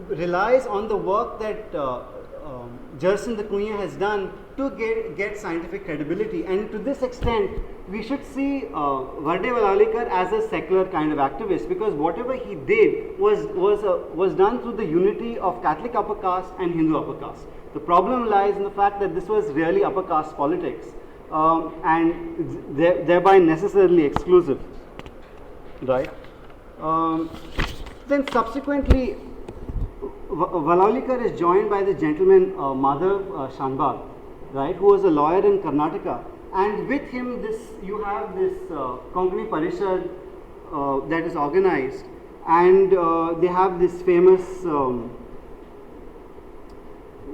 relies on the work that Jerson de Cunha has done to get scientific credibility, and to this extent we should see Vardev Valaulikar as a secular kind of activist, because whatever he did was done through the unity of Catholic upper caste and Hindu upper caste. The problem lies in the fact that this was really upper caste politics, and thereby necessarily exclusive, right? Then subsequently, Valaulikar is joined by the gentleman Madhav Shanbhag, right, who was a lawyer in Karnataka, and with him you have this Konkani Parishad that is organized, and they have this famous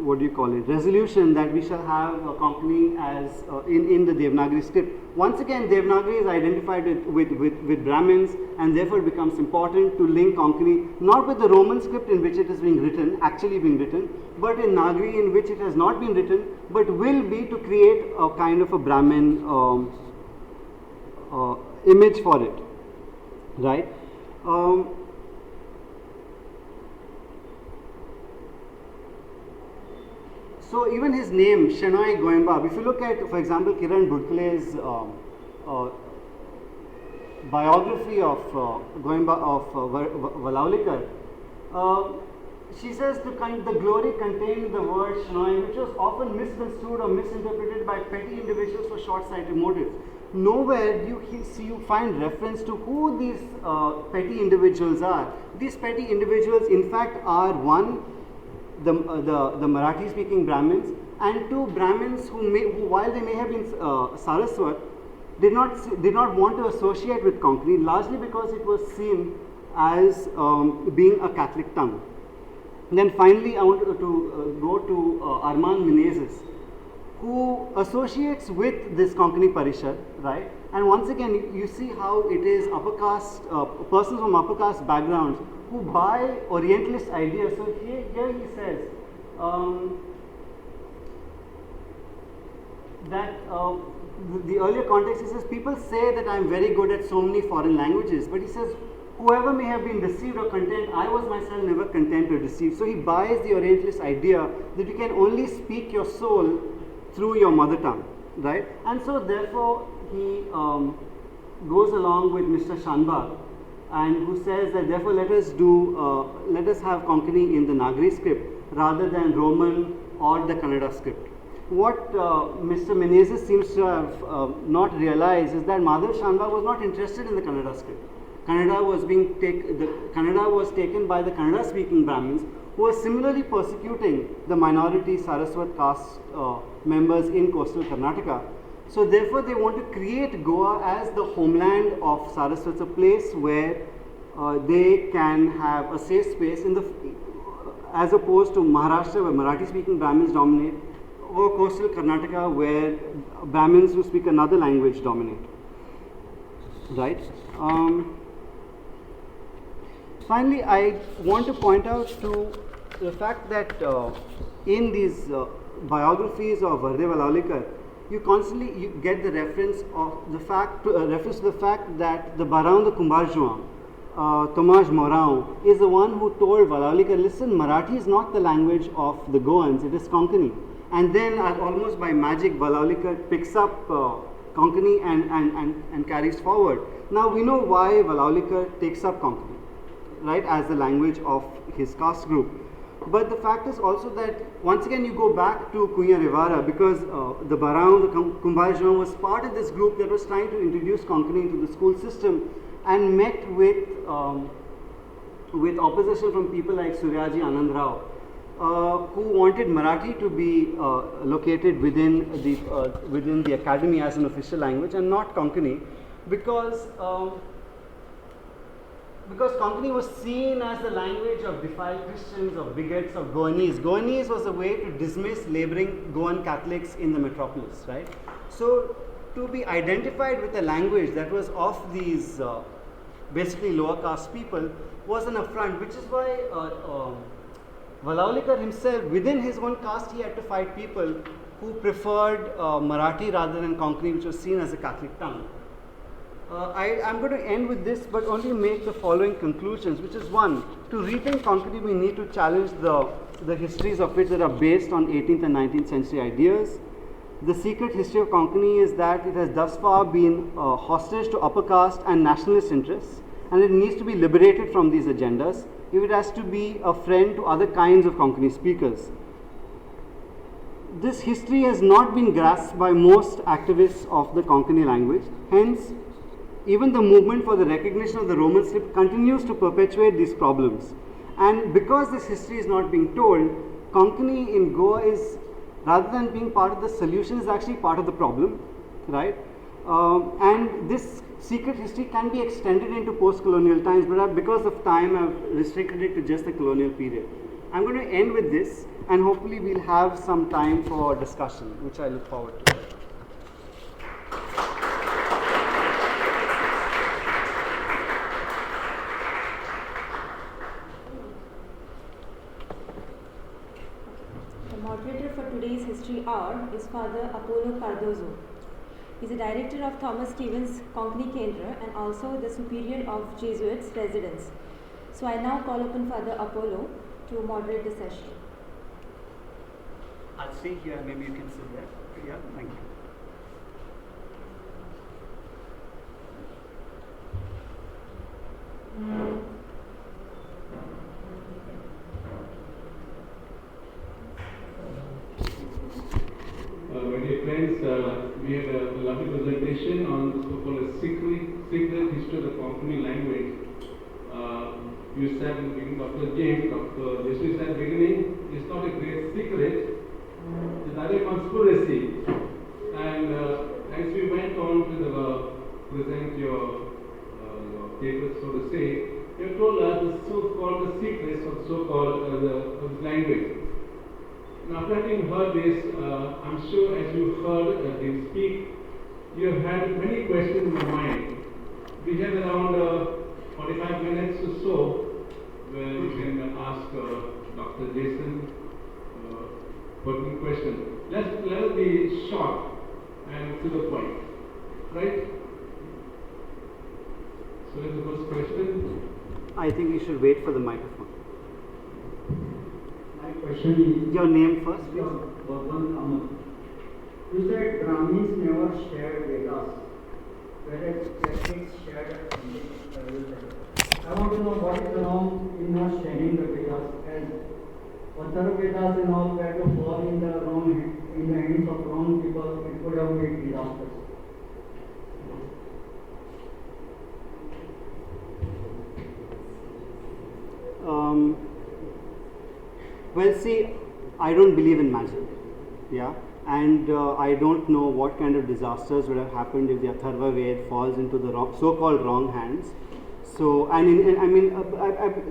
resolution that we shall have Konkani as in the Devanagari script. Once again, Devanagari is identified with Brahmins, and therefore it becomes important to link Konkani not with the Roman script in which it is actually being written, but in Nagari in which it has not been written, but will be, to create a kind of a Brahmin image for it, right? So even his name, Shenoy Goenba, if you look at, for example, Kiran Budkale's biography of Valaulikar, she says the glory contained in the word Shenoy, which was often misconstrued or misinterpreted by petty individuals for short-sighted motives. Nowhere do you find reference to who these petty individuals are. These petty individuals, in fact, are one, the Marathi speaking Brahmins, and two Brahmins who while they may have been Saraswat, did not want to associate with Konkani, largely because it was seen as being a Catholic tongue. And then finally I want to go to Armand Menezes, who associates with this Konkani Parishad, right? And once again you see how it is upper caste, persons from upper caste backgrounds who buy Orientalist ideas. So here he says, that the earlier context, he says, people say that I'm very good at so many foreign languages, but he says, whoever may have been deceived or content, I was myself never content or deceived. So he buys the Orientalist idea that you can only speak your soul through your mother tongue, right? And so therefore he goes along with Mr. Shanbhag, and who says that therefore let us have Konkani in the Nagari script rather than Roman or the Kannada script. What Mr. Menezes seems to have not realized is that Madhav Shanbhag was not interested in the Kannada script. Kannada was taken by the Kannada speaking Brahmins, who were similarly persecuting the minority Saraswat caste members in coastal Karnataka. So therefore they want to create Goa as the homeland of Saraswats, a place where they can have a safe space as opposed to Maharashtra, where Marathi speaking Brahmins dominate, or coastal Karnataka, where Brahmins who speak another language dominate. Right? Finally, I want to point out to the fact that in these biographies of Varde Valaulikar, you get the reference to the fact that the Barão de Kumbarjuan, Tomás Mourão, is the one who told Valaulikar, listen, Marathi is not the language of the Goans, it is Konkani. And then almost by magic, Valaulikar picks up Konkani and carries forward. Now we know why Valaulikar takes up Konkani, right, as the language of his caste group. But the fact is also that once again you go back to Cunha Rivara, because the Barão de Kumbarjuan was part of this group that was trying to introduce Konkani into the school system, and met with opposition from people like Suryaji Anand Rao, who wanted Marathi to be located within the academy as an official language and not Konkani, because Konkani was seen as the language of defiled Christians, of bigots, of Goanese. Goanese was a way to dismiss labouring Goan Catholics in the metropolis, right? So to be identified with a language that was of these basically lower caste people was an affront, which is why Valaulikar himself, within his own caste, he had to fight people who preferred Marathi rather than Konkani, which was seen as a Catholic tongue. I'm going to end with this, but only make the following conclusions, which is one, to rethink Konkani, we need to challenge the histories of it that are based on 18th and 19th century ideas. The secret history of Konkani is that it has thus far been hostage to upper caste and nationalist interests, and it needs to be liberated from these agendas if it has to be a friend to other kinds of Konkani speakers. This history has not been grasped by most activists of the Konkani language, hence even the movement for the recognition of the Roman script continues to perpetuate these problems. And because this history is not being told, Konkani in Goa is, rather than being part of the solution, is actually part of the problem, right? And this secret history can be extended into post-colonial times, but because of time I've restricted it to just the colonial period. I'm going to end with this, and hopefully we'll have some time for discussion, which I look forward to.
Today's History Hour is Father Apollo Cardozo. He is a director of Thomas Stevens Konkani Kendra and also the superior of Jesuits residence. So I now call upon Father Apollo to moderate the session.
I'll stay here, maybe you can sit there. Yeah, thank you.
My dear friends, we had a lovely presentation on so-called secret history of the Konkani language. You said in the beginning, Dr. Jesus said in the beginning, it's not a great secret, it's not a conspiracy. And as we went on to present your papers, so to say, you told us the so-called the secrets of so-called the language. Now, after having heard this, I'm sure as you heard him speak, you have had many questions in your mind. We have around 45 minutes or so where you can ask Dr. Jason pertinent questions. Let it be short. and to the point. Right? So that's the first question.
I think you should wait for the microphone.
My question is,
Your name first, please.
Porvorim. You said Brahmins never shared Vedas, whereas Catholics shared I want to know what is wrong in not sharing the Vedas, as other Vedas and all were to fall in the hands of wrong people, it could have made disasters.
Well, see, I don't believe in magic, yeah, and I don't know what kind of disasters would have happened if the Atharva Ved falls into the so-called wrong hands. So, and I mean,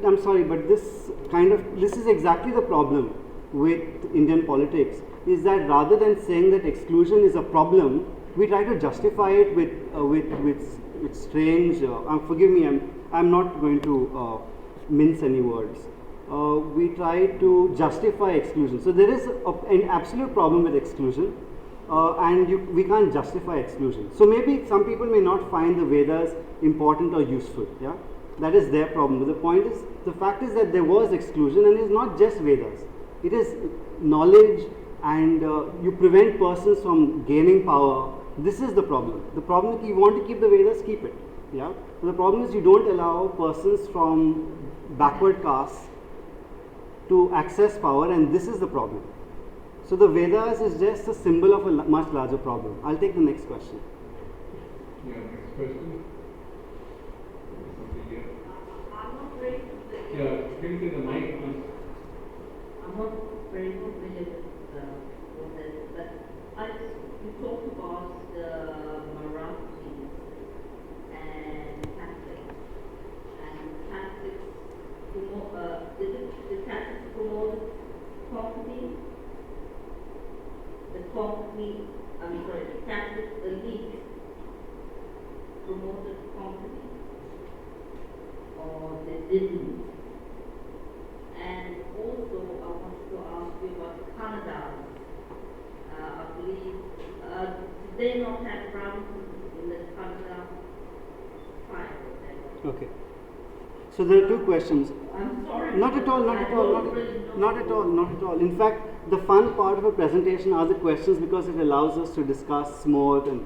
I'm sorry, but this is exactly the problem with Indian politics, is that rather than saying that exclusion is a problem, we try to justify it with strange. Forgive me, I'm not going to mince any words. We try to justify exclusion. So there is an absolute problem with exclusion, and we can't justify exclusion. So maybe some people may not find the Vedas important or useful. Yeah, that is their problem. But the fact is that there was exclusion, and it's not just Vedas. It is knowledge, and you prevent persons from gaining power. This is the problem. The problem is you want to keep the Vedas, keep it. Yeah. So the problem is you don't allow persons from backward castes to access power, and this is the problem. So the Vedas is just a symbol of a much larger problem. I'll take the next question.
Yeah, next question. Something here.
I'm not very familiar.
Yeah, can you take the mic, please?
I'm not very familiar with this, but you talked about the Marathis and Catholics. And Catholics the Catholics promoted property, the Catholic elite promoted property, or they didn't. And also, I wanted to ask you about Canada. I believe, did they not have Brahmins in the Canada tribe?
Okay. So there are two questions.
I'm sorry.
Not at all, not at all, not at all, not at all. In fact, the fun part of a presentation are the questions, because it allows us to discuss more and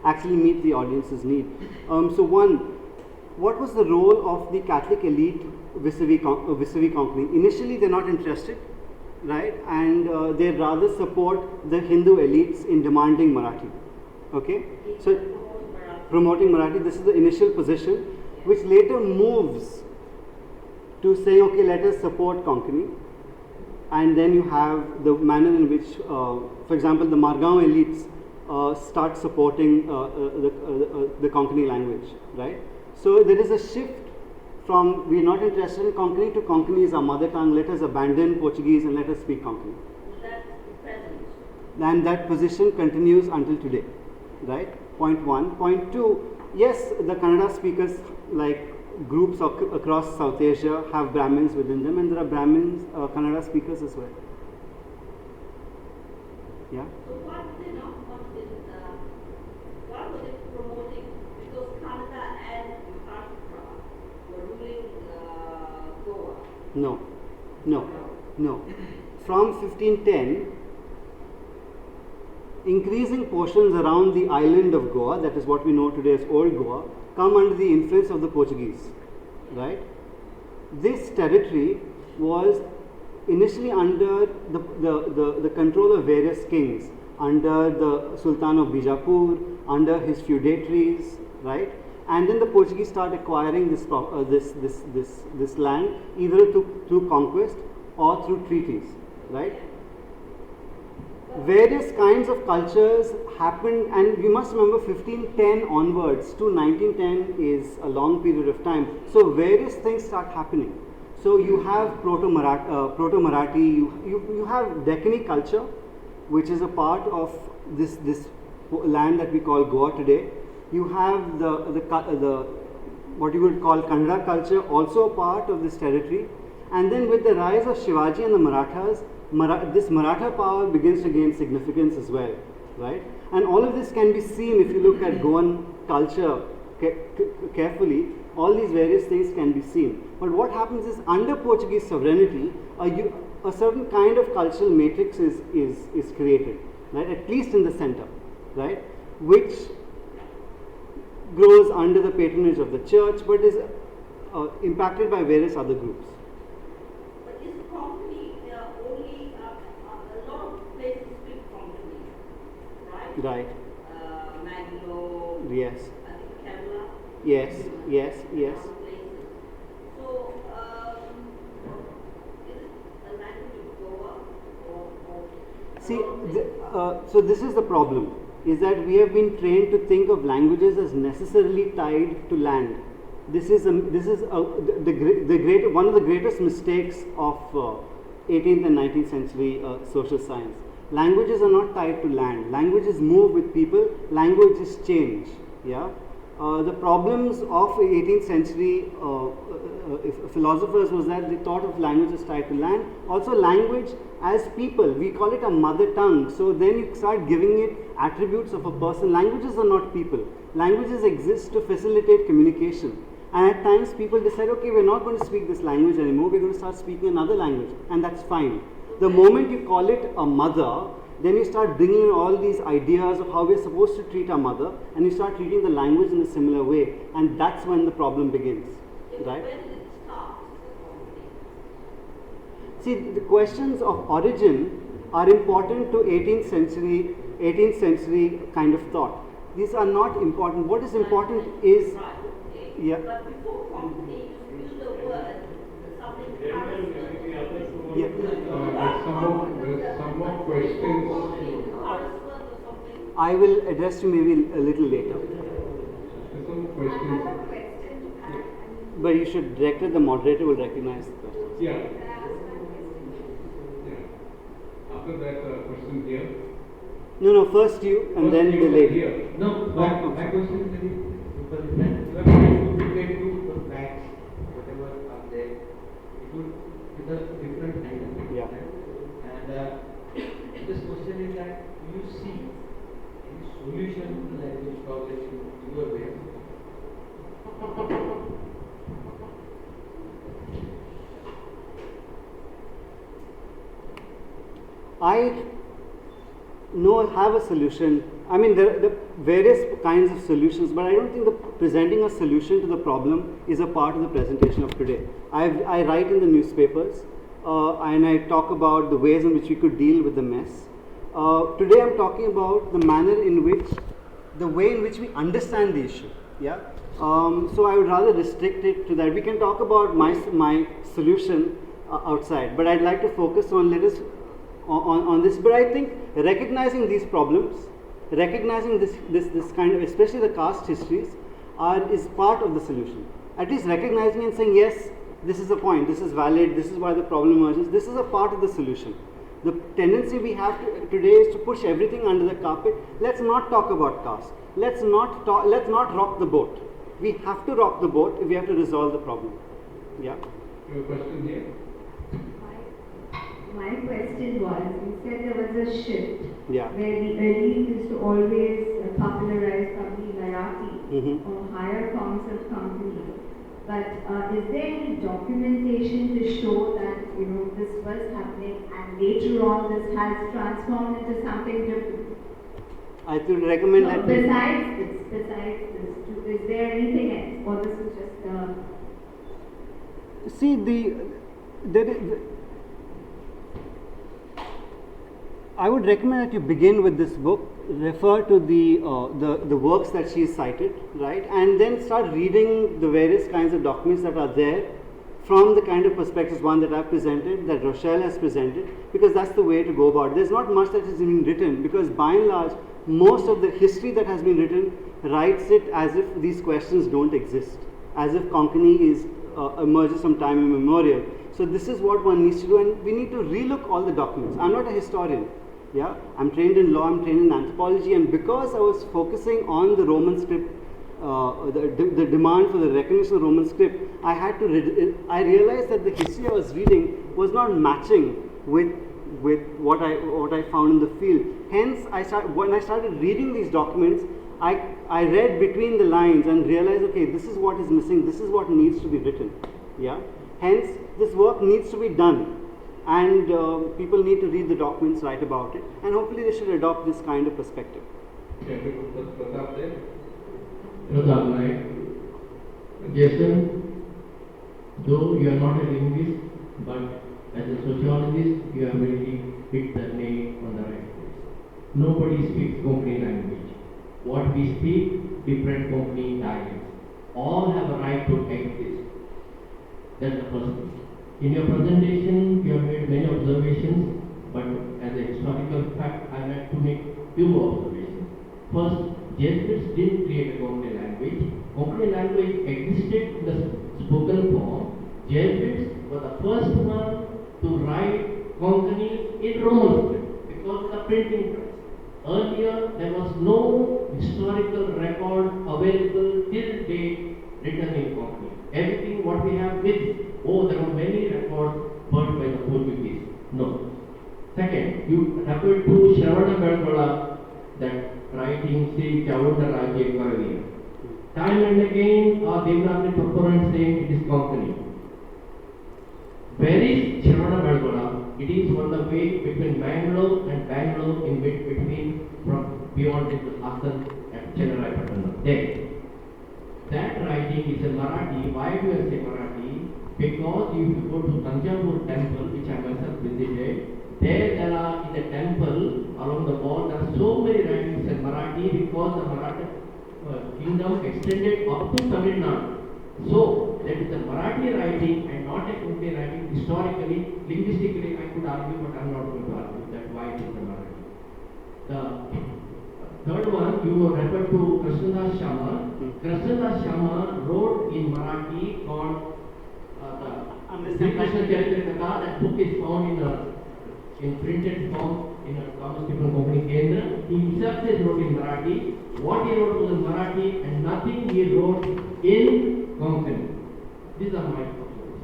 actually meet the audience's need. So one, what was the role of the Catholic elite vis-a-vis Konkani? Initially, they're not interested, right? And they rather support the Hindu elites in demanding Marathi. Okay? So promoting Marathi, this is the initial position, which later moves to saying, okay, let us support Konkani. And then you have the manner in which, for example, the Margaon elites start supporting the Konkani language, right? So there is a shift from we are not interested in Konkani to Konkani is our mother tongue, let us abandon Portuguese and let us speak Konkani.
That's present.
And that position continues until today, right? Point one. Point two, yes, the Kannada speakers, like groups across South Asia, have Brahmins within them, and there are Brahmins, Kannada speakers as well. Yeah?
So why were they not why were they promoting, because Canada and Maharashtra were ruling Goa?
No. From 1510, increasing portions around the island of Goa, that is what we know today as Old Goa, come under the influence of the Portuguese, right? This territory was initially under the control of various kings, under the Sultan of Bijapur, under his feudatories, right? And then the Portuguese start acquiring this land either through conquest or through treaties, right? Various kinds of cultures happened, and we must remember 1510 onwards to 1910 is a long period of time. So various things start happening. So you have Proto-Marathi, you have Deccani culture, which is a part of this land that we call Goa today. You have the what you would call Kannada culture, also a part of this territory. And then with the rise of Shivaji and the Marathas, this Maratha power begins to gain significance as well, right? And all of this can be seen if you look at Goan culture carefully. All these various things can be seen. But what happens is, under Portuguese sovereignty, a certain kind of cultural matrix is created, right? At least in the center, right? Which grows under the patronage of the church, but is impacted by various other groups.
But is Konkani only a lot of places speak Konkani, right?
Right.
Mangalore.
Yes.
I think Kerala.
Yes. Yes. Yes.
Some places. So, is it a language of Goa or
See, so this is the problem, is that we have been trained to think of languages as necessarily tied to land. This is one of the greatest mistakes of 18th and 19th century social science. Languages are not tied to land. Languages move with people. Languages change. Yeah. The problems of 18th century philosophers was that they thought of language as tied to land. Also, language as people, we call it a mother tongue. So then you start giving it attributes of a person. Languages are not people. Languages exist to facilitate communication. And at times people decide, okay, we're not going to speak this language anymore, we're going to start speaking another language, and that's fine. The moment you call it a mother, then you start bringing in all these ideas of how we're supposed to treat our mother, and you start treating the language in a similar way, and that's when the problem begins, right?
when did it start?
See, the questions of origin are important to 18th century kind of thought. These are not important. What is important is,
Right, okay.
yeah,
But before Konkani, you use the word something correspondent.
yeah.
There's some more questions.
Correspondent or something.
I will address you maybe a little later.
There's some questions.
But you should, director, the moderator will recognize the question.
Yeah. After that question here.
No, first you and then the lady.
Here.
No, my question is very simple. Is that you are trying to relate to the facts, whatever are there, it would with a different angle.
Yeah.
And this question is that do you see any solution to the language problem in your way?
I have a solution. I mean, there are various kinds of solutions, but I don't think that presenting a solution to the problem is a part of the presentation of today. I write in the newspapers and I talk about the ways in which we could deal with the mess. Today I'm talking about the way in which we understand the issue. Yeah. So I would rather restrict it to that. We can talk about my solution outside, but I'd like to focus on on this. But I think recognizing these problems, recognizing this kind of, especially the caste histories, is part of the solution. At least recognizing and saying, yes, this is the point, this is valid, this is why the problem emerges, this is a part of the solution. The tendency we have today is to push everything under the carpet. Let's not talk about caste. Let's not rock the boat. We have to rock the boat if we have to resolve the problem. Yeah.
Your question here.
My question was, you said there was a shift
Yeah.
where the elite used to always popularize probably Marathi or higher forms of company. But is there any documentation to show that this was happening and later on this has transformed into something different?
I would recommend that.
Besides this, is there anything else, or this is just?
See, I would recommend that you begin with this book, refer to the works that she cited, right, and then start reading the various kinds of documents that are there from the kind of perspectives, one that I've presented, that Rochelle has presented, because that's the way to go about it. There's not much that has been written, because by and large, most of the history that has been written writes it as if these questions don't exist, as if Konkani emerges from time immemorial. So this is what one needs to do, and we need to relook all the documents. I'm not a historian. Yeah, I'm trained in law, I'm trained in anthropology, and because I was focusing on the Roman script, the demand for the recognition of the Roman script, I realized that the history I was reading was not matching with with what I found in the field. Hence, when I started reading these documents, I read between the lines and realized, okay, this is what is missing, this is what needs to be written. Yeah. Hence, this work needs to be done, and people need to read the documents, write about it, and hopefully they should adopt this kind of perspective.
Jason, though you are not a linguist, but as a sociologist, you have really hit the nail on the right place. Nobody speaks Konkani language. What we speak, different Konkani dialects. All have a right to exist. That's the first thing. In your presentation, you have made many observations, but as a historical fact, I like to make few more observations. First, Jesuits didn't create a Konkani language. Konkani language existed in the spoken form. Jesuits were the first one to write Konkani in Roman script because of the printing press. Earlier, there was no historical record available till date written in Konkani. Everything what we have with, there are many records burned by the Portuguese. No. Second, you referred to Shravana Belgola, that writing Sri Chavunda Rajya Karavir. Time and again, Devanatri proponents saying it is Konkani. Where is Shravana Belgola? It is on the way between Bangalore and Bangalore, in between from beyond into Hassan at Chennai Pattanam. There. That writing is a Marathi. Why do I say Marathi? Because if you go to Tanjavur temple, which I myself visited, there are in the temple along the wall, there are so many writings in Marathi because the Maratha kingdom extended up to Tamil Nadu. So, that is the Marathi writing and not a Konkani writing. Historically, linguistically, I could argue, but I am not going to argue that why it is the Marathi. The third one, you referred to Krishnadas Sharma. Krishnadas Sharma wrote in Marathi called the Sri Krishna Charitra Katha. That book is found in printed form in a Thomas Stephen Konkani Kendra. He himself wrote in Marathi. What he wrote was in Marathi and nothing he wrote in Konkani. These are my observations.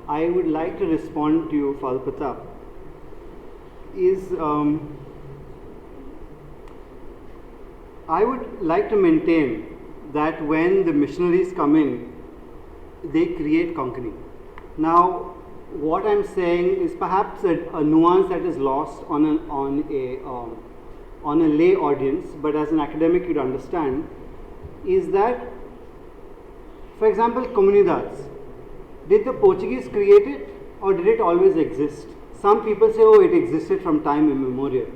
I would like to respond to you, Father Pratap. I would like to maintain that when the missionaries come in, they create Konkani. Now, what I'm saying is perhaps a nuance that is lost on a lay audience, but as an academic you'd understand, is that, for example, comunidades. Did the Portuguese create it or did it always exist? Some people say, it existed from time immemorial.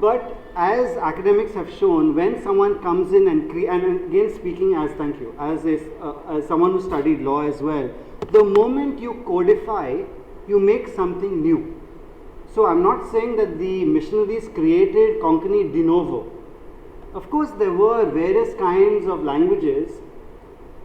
But as academics have shown, when someone comes in and again speaking as, thank you, as someone who studied law as well, the moment you codify, you make something new. So I'm not saying that the missionaries created Konkani de novo. Of course, there were various kinds of languages,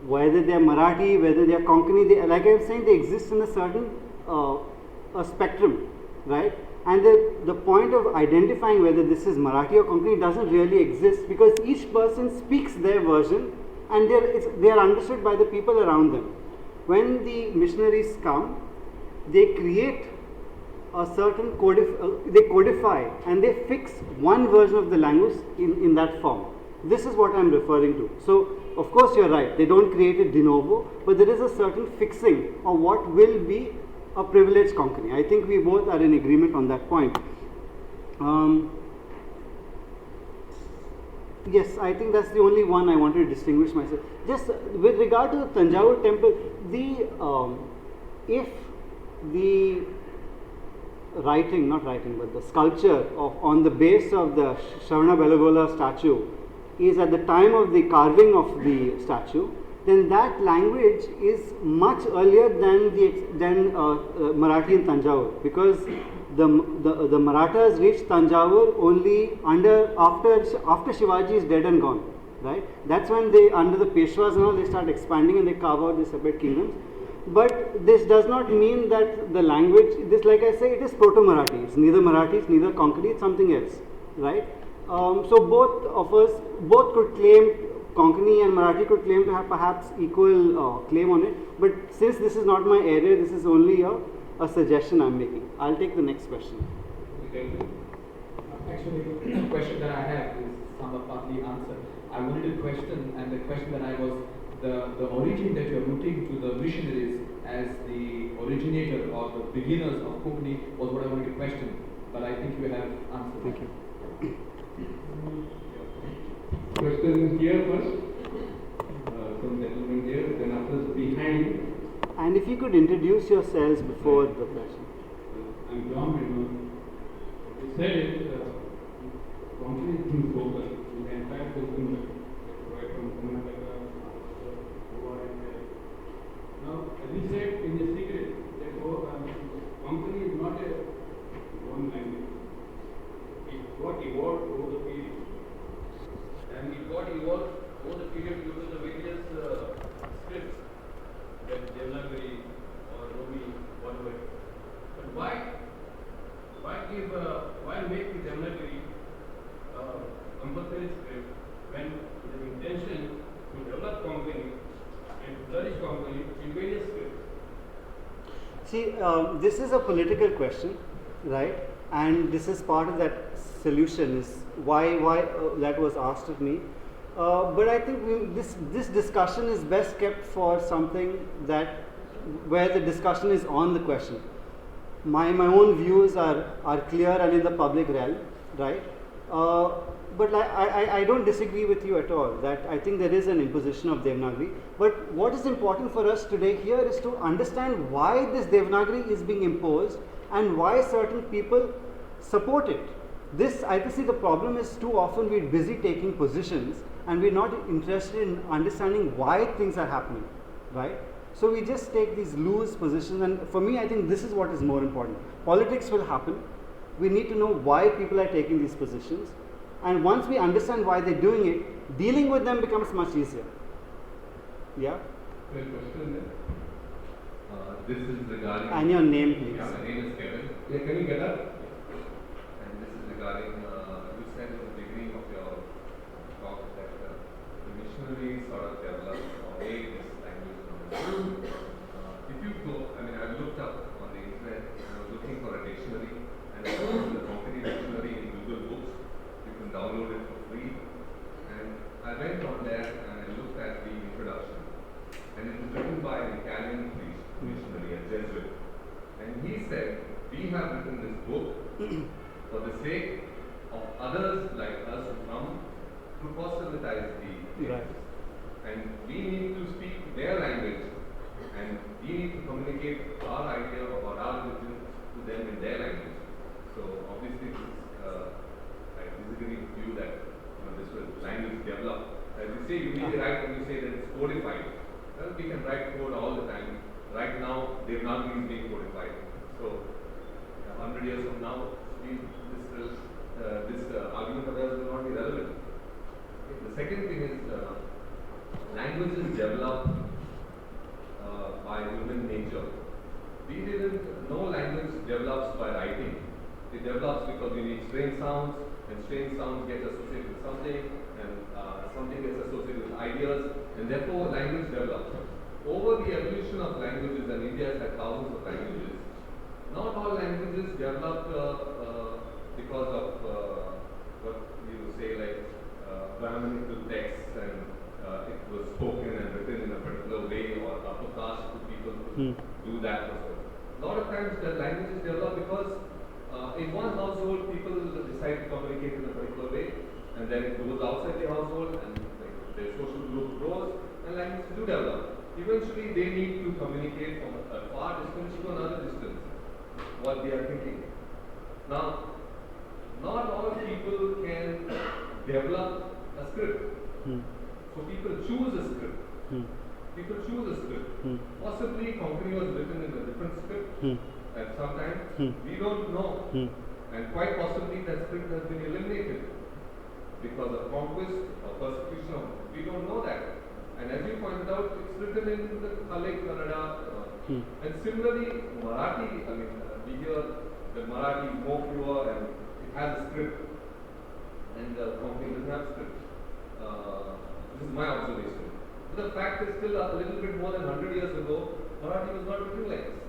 whether they are Marathi, whether they are Konkani, like I'm saying, they exist in a certain a spectrum, right? And the point of identifying whether this is Marathi or Konkani doesn't really exist, because each person speaks their version and they are understood by the people around them. When the missionaries come, they create a certain they codify and they fix one version of the language in that form. This is what I am referring to. So, of course, you are right, they don't create it de novo, but there is a certain fixing of what will be a privileged Konkani. I think we both are in agreement on that point. Yes, I think that's the only one I wanted to distinguish myself. Just with regard to the Tanjavur temple, if the the sculpture on the base of the Shravana Belagola statue is at the time of the carving of the statue, then that language is much earlier than Marathi in Tanjavur, because the Marathas reached Tanjavur only after Shivaji is dead and gone, right? That's when they, under the Peshwas and all, they start expanding and they carve out the separate kingdoms. But this does not mean that the language, like I say, it is Proto-Marathi. It's neither Marathi, it's neither Konkani, it's something else, right? So both of us, could claim, Konkani and Marathi could claim to have perhaps equal claim on it. But since this is not my area, this is only a suggestion I'm making. I'll take the next question.
carefully.
Actually, the question that I have is somewhat partly answered. I wanted to question, and the question that I was, the origin that you're rooting to the missionaries as the originator or the beginners of Konkani was what I wanted to question. But I think you have answered.
Thank you.
Question here first, from gentleman here, then after behind.
And if you could introduce yourselves before the question.
I'm John Redmond. You said it, Konkani is being spoken in the entire spoken belt, right from Karnataka, Goa and there. Now, as you said in the secret, that Konkani is not a one language. It got evolved over the period. And it got evolved over the period due to the various scripts, like Devanagari or Romi, whatever. But why make the Devanagari compulsory script when the intention to develop Konkani and to flourish Konkani in various scripts?
See, this is a political question, right? And this is part of that solution is why that was asked of me. But I think this discussion is best kept for something that where the discussion is on the question. My own views are clear and in the public realm, right? But I don't disagree with you at all that I think there is an imposition of Devanagari. But what is important for us today here is to understand why this Devanagari is being imposed and why certain people support it. I see the problem is too often we're busy taking positions and we're not interested in understanding why things are happening, right? So we just take these loose positions, and for me I think this is what is more important. Politics will happen. We need to know why people are taking these positions, and once we understand why they're doing it, dealing with them becomes much easier. Yeah?
Well, question there.
This is regarding.
And your name, please.
Yeah, my name is Kevin.
Yeah, can you get up?
And this is regarding, you said in the beginning of your talk that the missionaries sort of developed or made this language from the if you go, I mean, I've looked up on the internet, I was looking for a dictionary, and I found the Konkani dictionary in Google Books. You can download it for free. And I went on there and I looked at the introduction. And it was written by an Italian priest, missionary, a Jesuit. And he said, we have written this book for the sake of others like us who come to proselytize the
Right.
and we need to speak their language, and we need to communicate our idea about our religion to them in their language. So obviously, I disagree with you that this language developed. As you say, you need to write when you say that it's codified. Well, we can write code all the time. Right now, Devanagari is being codified. So 100 years from now, this argument of ours will not be relevant. Okay. The second thing is languages develop by human nature. We didn't know language develops by writing. It develops because you need strange sounds, and strange sounds get associated with something, and something gets associated with ideas, and therefore language develops. Over the evolution of languages, and India has had thousands of languages, not all languages developed because of what you would say like Brahminical texts, and it was spoken and written in a particular way, or upper caste people do that also. A lot of times the languages develop because in one household people decide to communicate in a particular way, and then it goes outside the household, and their social group grows, and languages do develop. Eventually they need to communicate from a far distance to another distance what they are thinking. Now, not all people can develop a script. So people choose a script. People choose a script. Possibly Konkani was written in a different script at some time. We don't know. And quite possibly that script has been eliminated because of conquest or persecution. We don't know that. And as you pointed out, it's written in the Khalik Kannada. And similarly, Marathi, I mean, we hear that Marathi is more pure and it has a script. And Konkani doesn't have a script. This is my observation. But the fact is still a little bit more than 100 years ago, Marathi was not written like this.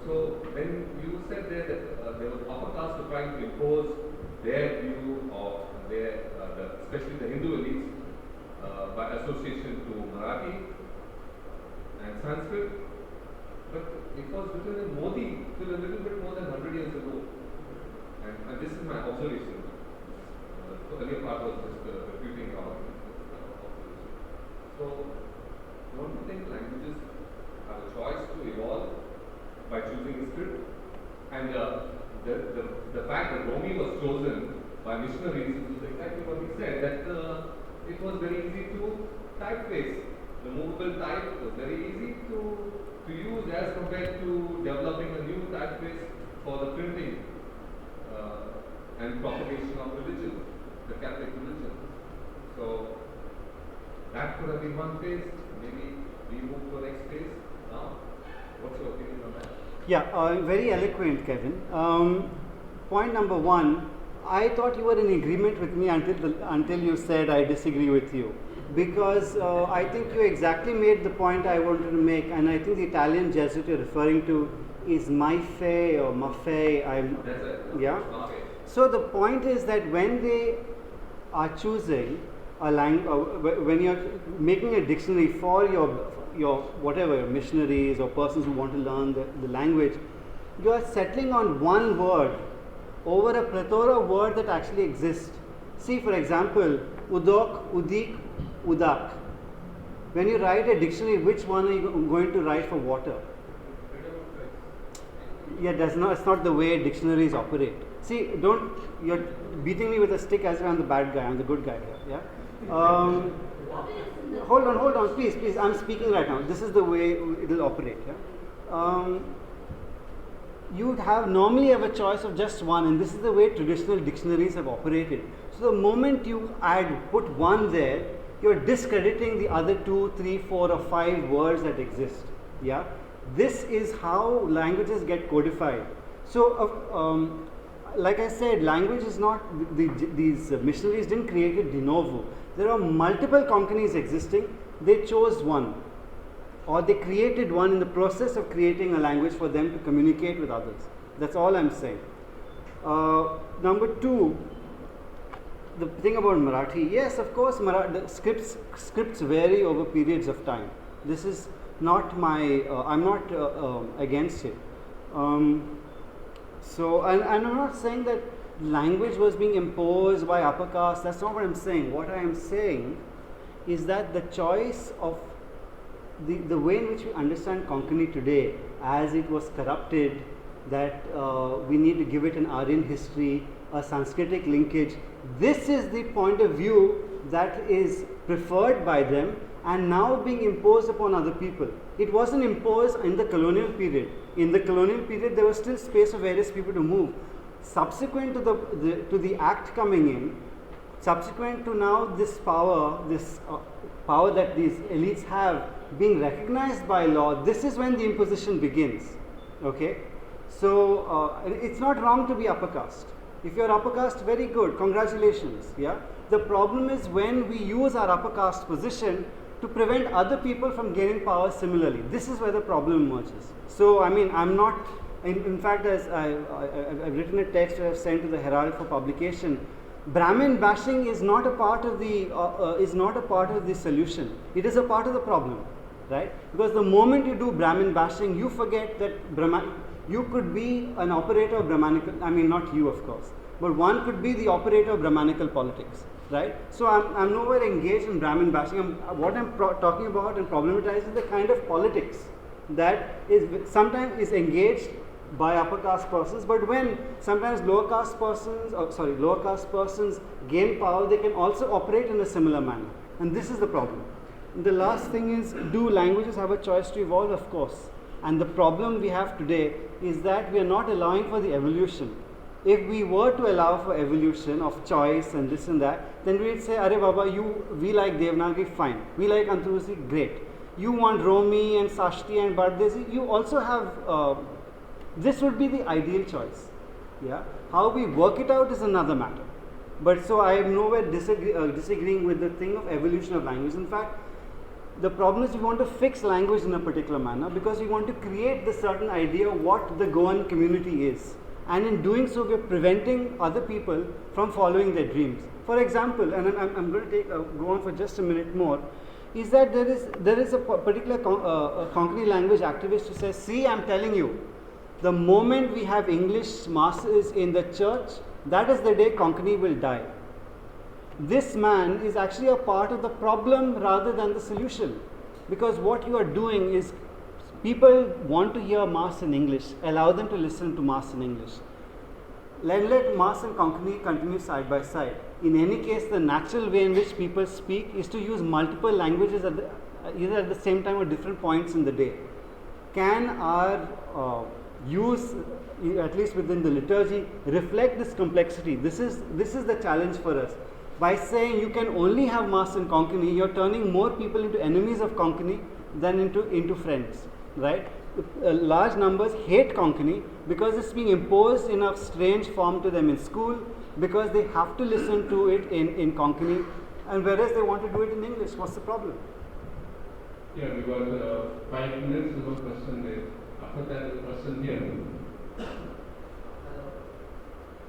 So when you said there that there was upper caste were trying to impose their view of their, especially the Hindu elites, by association to Marathi and Sanskrit, but it was written in Modi till a little bit more than 100 years ago. And this is my observation. The earlier part was just refuting our observation. So, don't you think languages have a choice to evolve by choosing a script? And the fact that Romi was chosen by missionaries is exactly what he said, that it was very easy to typeface. The movable type was very easy to use as compared to developing a new typeface for the printing and propagation of religion, the Catholic religion. So that could have been one phase. Maybe we move to the next phase now. What's your opinion on that?
Yeah, very eloquent, Kevin. Point number one, I thought you were in agreement with me until you said I disagree with you. Because I think you exactly made the point I wanted to make, and I think the Italian Jesuit you're referring to is Maffei or Maffei.
That's it.
Yeah.
Okay.
So the point is that when they are choosing a language, when you're making a dictionary for your whatever missionaries or persons who want to learn the language, you are settling on one word over a plethora of words that actually exist. See, for example, udok, udik, udak. When you write a dictionary, which one are you going to write for water? Yeah, it's not the way dictionaries operate. See, you're beating me with a stick as if I'm the bad guy, I'm the good guy here. Yeah. Hold on, please. I'm speaking right now. This is the way it'll operate. Yeah. You normally have a choice of just one, and this is the way traditional dictionaries have operated. So the moment you put one there, you're discrediting the other 2, 3, 4 or 5 words that exist. Yeah. This is how languages get codified. So, like I said, language is not, these missionaries didn't create it de novo. There are multiple Konkanis existing. They chose one, or they created one in the process of creating a language for them to communicate with others. That's all I'm saying. Number 2, the thing about Marathi. Yes, of course, the scripts vary over periods of time. This is not my. I'm not against it. So, and I'm not saying that language was being imposed by upper caste. That's not what I'm saying. What I am saying is that the choice of the way in which we understand Konkani today, as it was corrupted, that we need to give it an Aryan history, a Sanskritic linkage. This is the point of view that is preferred by them and now being imposed upon other people. It wasn't imposed in the colonial period. In the colonial period, there was still space for various people to move. Subsequent to the act coming in, subsequent to now this power that these elites have being recognized by law, this is when the imposition begins. Okay, so it's not wrong to be upper caste. If you're upper caste, very good, congratulations. Yeah. The problem is when we use our upper caste position to prevent other people from gaining power similarly. This is where the problem emerges. So, I mean, I'm not. In fact, as I've written a text I have sent to the Herald for publication. Brahmin bashing is not a part of the solution. It is a part of the problem, right? Because the moment you do Brahmin bashing, you forget that you could be an operator of Brahmanical. I mean, not you, of course, but one could be the operator of Brahmanical politics, right? So I'm nowhere engaged in Brahmin bashing. What I'm talking about and problematizing the kind of politics that is sometimes is engaged by upper caste persons, but when sometimes lower caste persons gain power, they can also operate in a similar manner, and this is the problem. The last thing is, do languages have a choice to evolve? Of course. And the problem we have today is that we are not allowing for the evolution. If we were to allow for evolution of choice and this and that, then we would say, Arey Baba, we like Devanagari, fine. We like Antrusi, great. You want Romi and Sashti and Bardesi, you also have. This would be the ideal choice. Yeah. How we work it out is another matter. But so I am nowhere disagreeing with the thing of evolution of language. In fact, The problem is we want to fix language in a particular manner because we want to create the certain idea of what the Goan community is. And in doing so, we are preventing other people from following their dreams. For example, and I'm going to go on for just a minute more, is that there is a particular Konkani language activist who says, see, I'm telling you, the moment we have English masses in the church, that is the day Konkani will die. This man is actually a part of the problem rather than the solution, because what you are doing is people want to hear Mass in English, allow them to listen to Mass in English. Let Mass and Konkani continue side by side. In any case, the natural way in which people speak is to use multiple languages either at the same time or different points in the day. Can our use, at least within the liturgy, reflect this complexity? This is the challenge for us. By saying you can only have Mass in Konkani, you're turning more people into enemies of Konkani than into friends, right? Large numbers hate Konkani because it's being imposed in a strange form to them in school, because they have to listen to it in Konkani, and whereas they want to do it in English. What's the problem?
Yeah, we got 5 minutes of a question there. After that, the question here.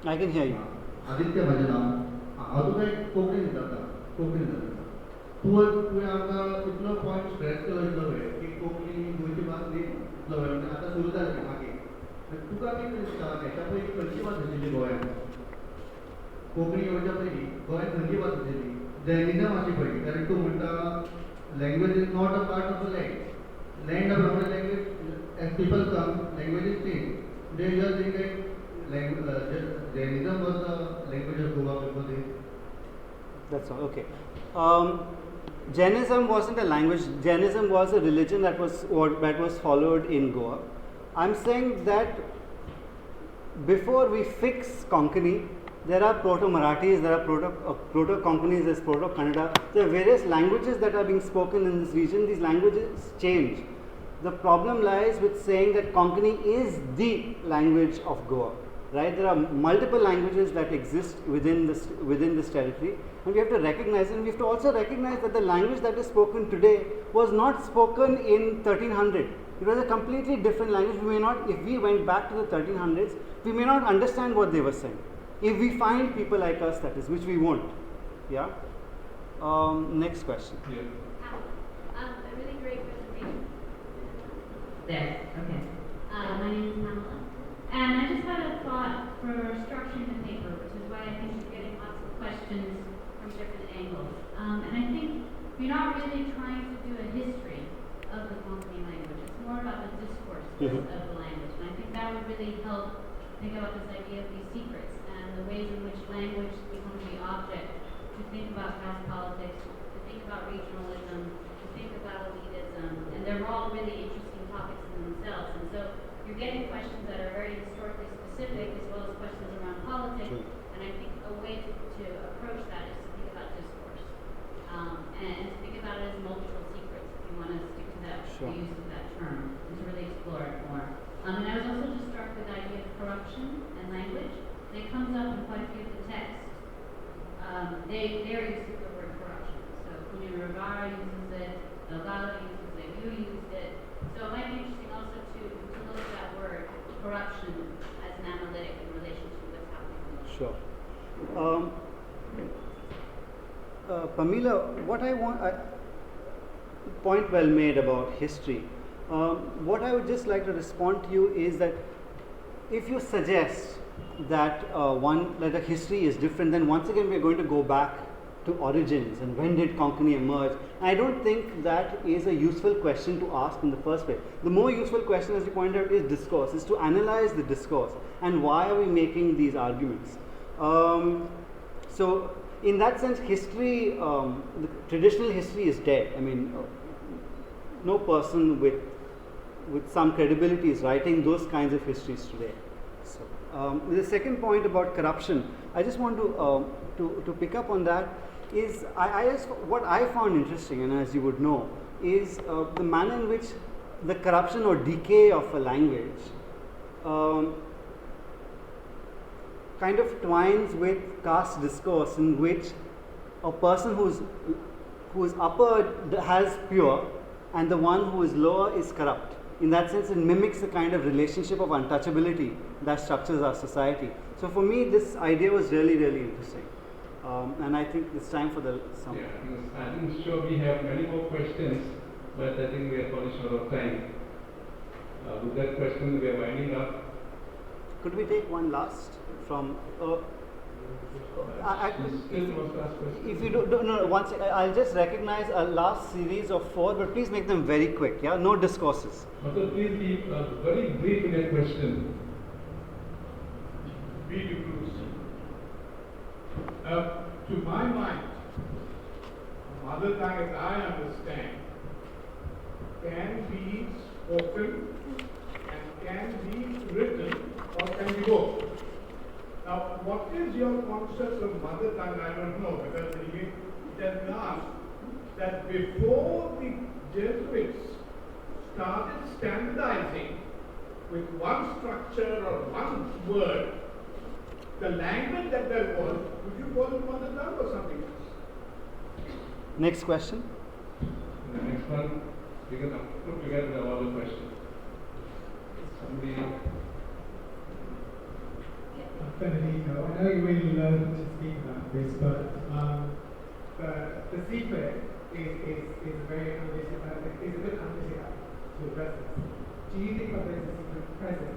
I can hear you.
Aditya भजना अजून एक कोंकणी जाता तुवें आमकां इतलो point stress केलो इतलो वेळ की कोंकणी गोंयची भास न्ही इतलो वेळ म्हणजे आतां सुरू जालें मागीर तुका कितें दिसता हेच्या पयलीं खंयची भास आशिल्ली गोंयांत कोंकणी येवच्या पयलीं गोंयांत खंयची भास आशिल्ली जैनिजम आशिल्ली पयलीं कारण तूं म्हणटा language is not a part of a land of our language as people come language is change they just think that Jainism was the language of Goa before this.
That's all. Okay. Jainism wasn't a language. Jainism was a religion that was followed in Goa. I'm saying that before we fix Konkani, there are Proto-Marathis, there are Proto-Konkanis, there's Proto-Kannada. There are various languages that are being spoken in this region. These languages change. The problem lies with saying that Konkani is the language of Goa. Right? There are multiple languages that exist within this territory, and we have to recognize, and we have to also recognize that the language that is spoken today was not spoken in 1300. It was a completely different language. We may not, if we went back to the 1300s, we may not understand what they were saying. If we find people like us, that is, which we won't. Yeah. Next question.
Yeah.
A really great presentation. There. Okay. My name is Pamela. And I just had a thought for structuring the paper, which is why I think you're getting lots of questions from different angles. And I think you're not really trying to do a history of the Konkani language. It's more about the discourse of the language. And I think that would really help think about this idea of these secrets and the ways in which language becomes the object to think about past politics, to think about regionalism, to think about elitism. And they're all really interesting topics in themselves. And so you're getting questions that are very historically specific as well as questions around politics, and I think a way to approach that is to think about discourse, and to think about it as multiple secrets, if you want to stick to that the use of that term, and to really explore it more. And I was also just struck with the idea of corruption and language, and it comes up in quite a few of the texts. They're using the word corruption. So Punya Rivara uses it, Delgado uses it, you used it. So it might be interesting also to look at that word, corruption, as an analytic in relation to what's happening.
Sure. Pamela, what I want, point well made about history. What I would just like to respond to you is that if you suggest that that a history is different, then once again we are going to go back to origins and when did Konkani emerge. I don't think that is a useful question to ask in the first place. The more useful question, as you pointed out, is discourse, is to analyze the discourse and why are we making these arguments. So in that sense, history, the traditional history is dead. I mean, no person with some credibility is writing those kinds of histories today. So the second point about corruption, I just want to pick up on that. Is what I found interesting, and as you would know, is the manner in which the corruption or decay of a language kind of twines with caste discourse, in which a person who is upper has pure, and the one who is lower is corrupt. In that sense, it mimics the kind of relationship of untouchability that structures our society. So for me, this idea was really, really interesting. And I think it's time for the summary.
Yeah, I'm sure we have many more questions, but I think we are falling short of time. With that question, we are winding up.
Could we take one last from? If you don't, no, one second, I'll just recognize a last series of 4, but please make them very quick. Yeah, no discourses.
But please be very brief in your question.
To my mind, mother tongue, as I understand, can be spoken and can be written or can be both. Now, what is your concept of mother tongue? I don't know, because it has been asked that before the Jesuits started standardizing with one structure or one word, the language that there was, would you call it mother tongue or something else?
Next question.
The next one, we can put together all the questions. Somebody.
Frederick, I know you will learn to speak about this, but the secret is very undisciplined. It's a bit undisciplined to address this. Do you think that there's a secret present?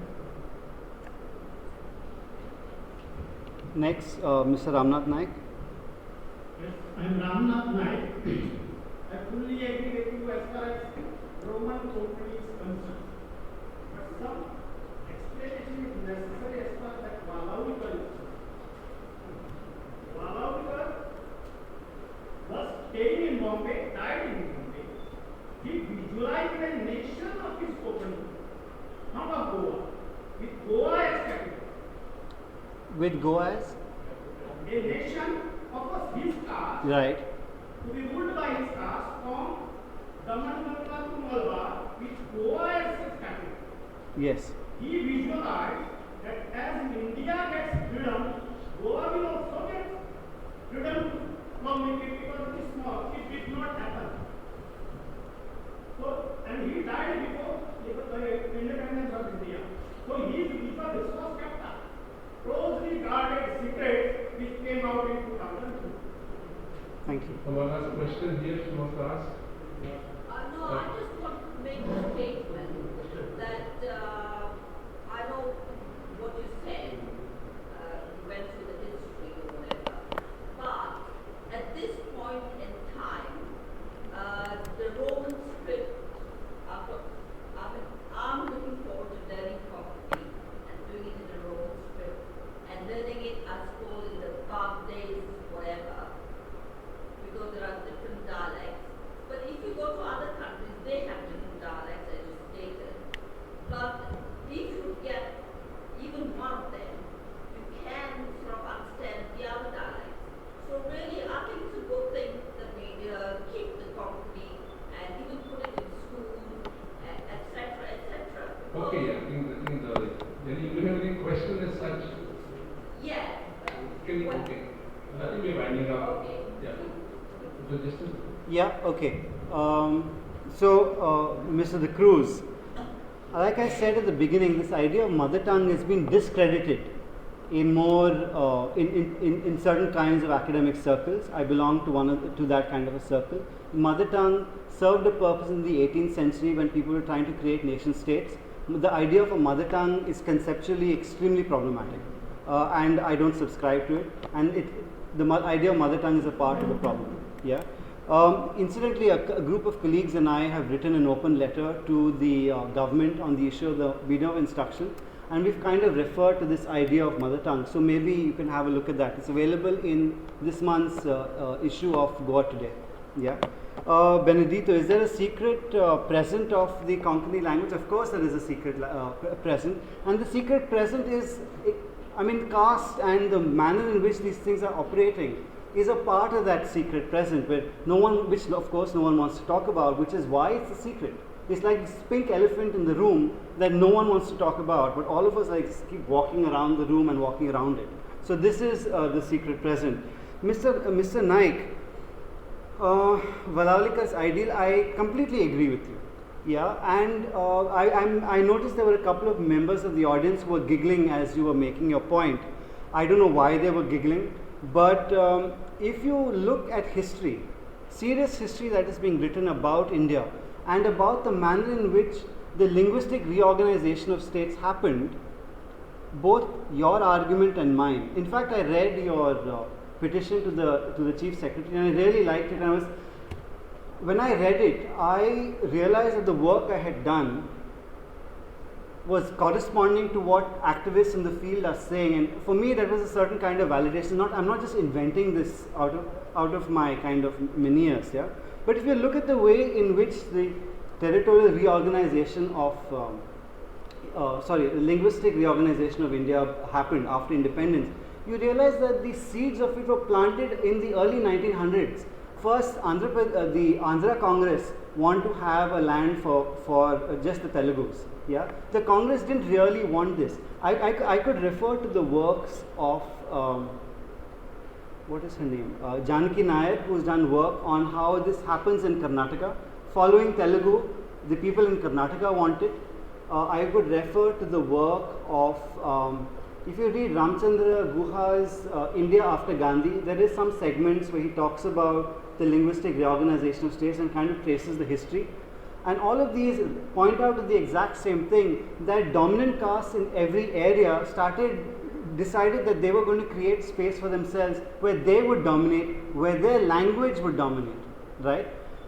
Next, Mr. Ramnath Naik.
Yes, I'm Ramnath Naik. I fully agree with you as far as Roman Konkani is concerned. But some explanation is necessary as far as that Valavikar is concerned. Valavikar was staying in Bombay, died in Bombay. He visualized a nation of his spoken word, not of Goa, with Goa as capital.
With Goa as?
A nation of his caste,
right,
to be ruled by his caste from Daman to Malabar, with Goa as its capital.
Yes.
He visualized that as India gets freedom, Goa will also get freedom to communicate because it is small. It did not happen. So, and he died before the independence of India. So, this was kept up. Closely guarded secret which came out in 2002.
Thank you.
One last question here, she wants to ask.
No, I just want to make a statement that I know what you said, you went through the history or whatever, but at this point in time, the Roman script, I'm looking forward to learning properly and doing it in the Roman script and learning it at school in the Bab days, whatever, because there are different dialects. But if you go to other countries, they have different dialects, as you stated. But if you get even one of them, you can sort of understand the other dialects. So really, I think it's a good thing that we keep the Konkani and even put it in school, etc., etc.
Okay, I think then you have any question as such?
Yeah.
Okay. I think we're winding up.
Okay.
Yeah. So just
Yeah, okay. Mr. De Cruz, like I said at the beginning, this idea of mother tongue has been discredited in more in certain kinds of academic circles. I belong to that kind of a circle. Mother tongue served a purpose in the 18th century when people were trying to create nation states. The idea of a mother tongue is conceptually extremely problematic, and I don't subscribe to it. And the idea of mother tongue is a part of the problem. Yeah. Incidentally, a group of colleagues and I have written an open letter to the government on the issue of the video of instruction, and we've kind of referred to this idea of mother tongue. So maybe you can have a look at that. It's available in this month's issue of Goa Today. Yeah. Benedito, is there a secret present of the Konkani language? Of course, there is a secret present, and the secret present is, caste and the manner in which these things are operating is a part of that secret present, which of course no one wants to talk about, which is why it's a secret. It's like this pink elephant in the room that no one wants to talk about, but all of us keep walking around the room and walking around it. So this is the secret present. Mr. Naik, Valaulikar's ideal, I completely agree with you. Yeah, and I noticed there were a couple of members of the audience who were giggling as you were making your point. I don't know why they were giggling, but if you look at history, serious history that is being written about India and about the manner in which the linguistic reorganization of states happened, both your argument and mine. In fact, I read your petition to the Chief Secretary, and I really liked it. And when I read it, I realized that the work I had done was corresponding to what activists in the field are saying, and for me, that was a certain kind of validation. I'm not just inventing this out of my kind of minias, yeah. But if you look at the way in which the territorial reorganization of the linguistic reorganization of India happened after independence, you realize that the seeds of it were planted in the early 1900s. First, the Andhra Congress wanted to have a land for just the Telugus. Yeah, the Congress didn't really want this. I could refer to the works of what is her name? Janaki Nayak, who's done work on how this happens in Karnataka. Following Telugu, the people in Karnataka want it. I could refer to the work of, if you read Ramchandra Guha's India After Gandhi, there is some segments where he talks about the linguistic reorganization of states and kind of traces the history. And all of these point out to the exact same thing, that dominant castes in every area decided that they were going to create space for themselves where they would dominate, where their language would dominate, right?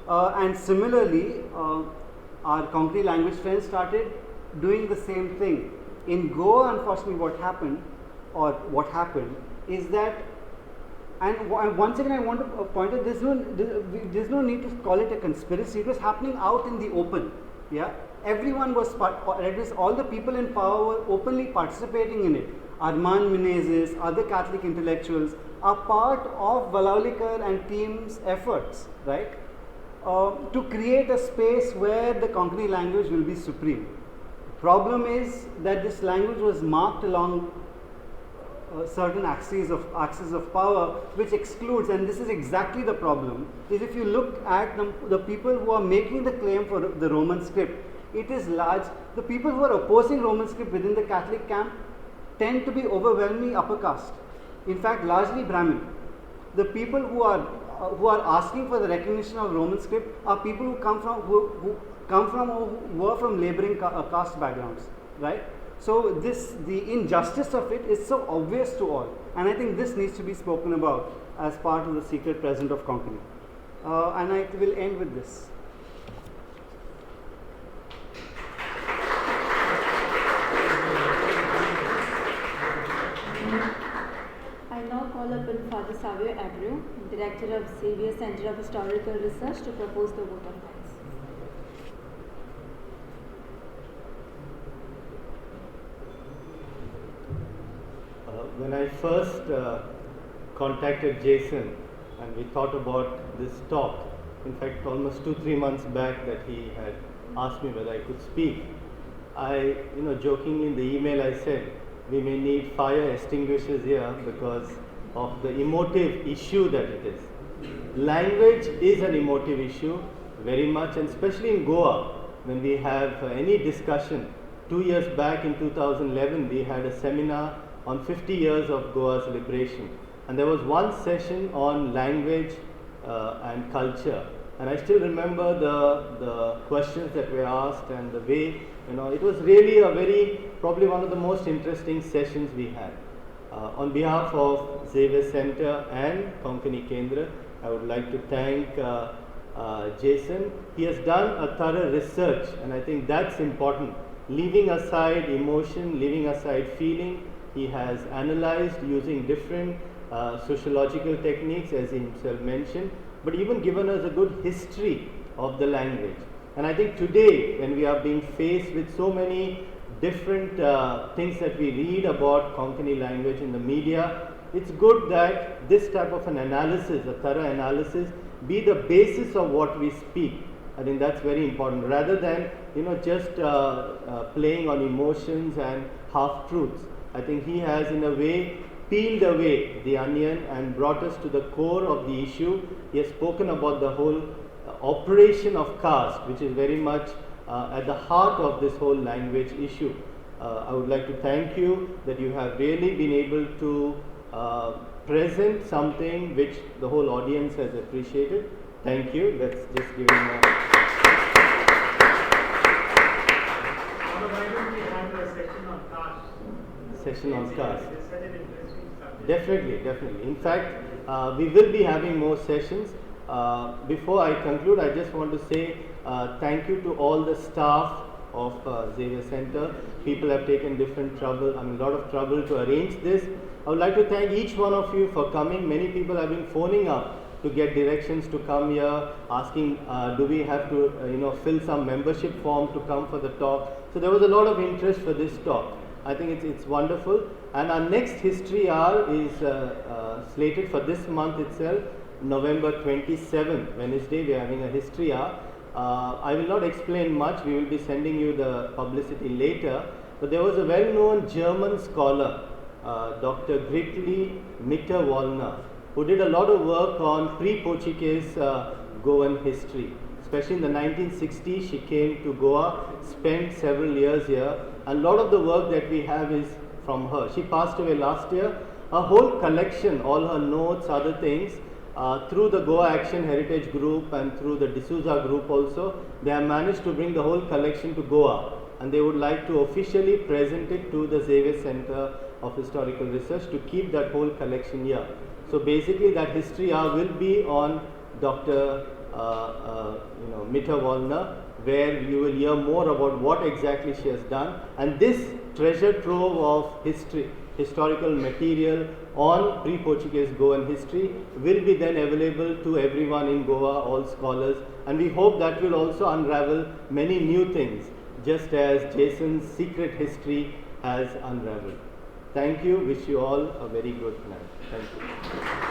And similarly, our Konkani language friends started doing the same thing. In Goa, unfortunately, what happened is that, and once again I want to point out, there's no need to call it a conspiracy. It was happening out in the open. Yeah, everyone was all the people in power were openly participating in it. Armand Menezes, other Catholic intellectuals are part of Valaulikar and team's efforts, right? To create a space where the Konkani language will be supreme. Problem is that this language was marked along certain axes of power, which excludes, and this is exactly the problem, is if you look at the people who are making the claim for the Roman script, it is large. The people who are opposing Roman script within the Catholic camp tend to be overwhelmingly upper caste. In fact, largely Brahmin. The people who are asking for the recognition of Roman script are people who were from laboring caste backgrounds, right? So the injustice of it is so obvious to all, and I think this needs to be spoken about as part of the secret present of Konkani. And I will end with this.
I now call upon Father Xavier, Director of Xavier Center of Historical Research, to propose the vote of thanks.
When I first contacted Jason and we thought about this talk, in fact almost 2-3 months back, that he had asked me whether I could speak, I jokingly in the email I said we may need fire extinguishers here because of the emotive issue that it is. Language is an emotive issue very much, and especially in Goa when we have any discussion. 2 years back in 2011 we had a seminar on 50 years of Goa's liberation, and there was one session on language and culture, and I still remember the questions that were asked and the way, it was really probably one of the most interesting sessions we had. On behalf of Xavier Center and Konkani Kendra, I would like to thank Jason. He has done a thorough research, and I think that's important. Leaving aside emotion, leaving aside feeling, he has analyzed using different sociological techniques, as he himself mentioned, but even given us a good history of the language. And I think today, when we are being faced with so many different things that we read about Konkani language in the media, it's good that this type of an analysis, a thorough analysis, be the basis of what we speak. I think that's very important, rather than just playing on emotions and half truths. I think he has in a way peeled away the onion and brought us to the core of the issue. He has spoken about the whole operation of caste, which is very much at the heart of this whole language issue. I would like to thank you that you have really been able to present something which the whole audience has appreciated. Thank you. Let's just give him a...
Why don't we have a session on caste?
Session on caste.
It's such an interesting subject.
Definitely. In fact, we will be having more sessions. Before I conclude, I just want to say thank you to all the staff of Xavier Center. People have taken a lot of trouble to arrange this. I would like to thank each one of you for coming. Many people have been phoning up to get directions to come here, asking do we have to fill some membership form to come for the talk. So there was a lot of interest for this talk. I think it's wonderful. And our next history hour is slated for this month itself, November 27th, Wednesday. We are having a history hour. I will not explain much. We will be sending you the publicity later. But there was a well-known German scholar, Dr. Gritli Mitterwallner, who did a lot of work on pre-Portuguese Goan history. Especially in the 1960s, she came to Goa, spent several years here, and a lot of the work that we have is from her. She passed away last year. A whole collection, all her notes, other things, through the Goa Action Heritage Group and through the D'Souza Group also, they have managed to bring the whole collection to Goa, and they would like to officially present it to the Xavier Center of Historical Research to keep that whole collection here. So basically that history hour will be on Dr. Mitterwallner, where you will hear more about what exactly she has done, and this treasure trove of historical material on pre-Portuguese Goan history will be then available to everyone in Goa, all scholars, and we hope that will also unravel many new things, just as Jason's secret history has unraveled. Thank you. Wish you all a very good night. Thank you.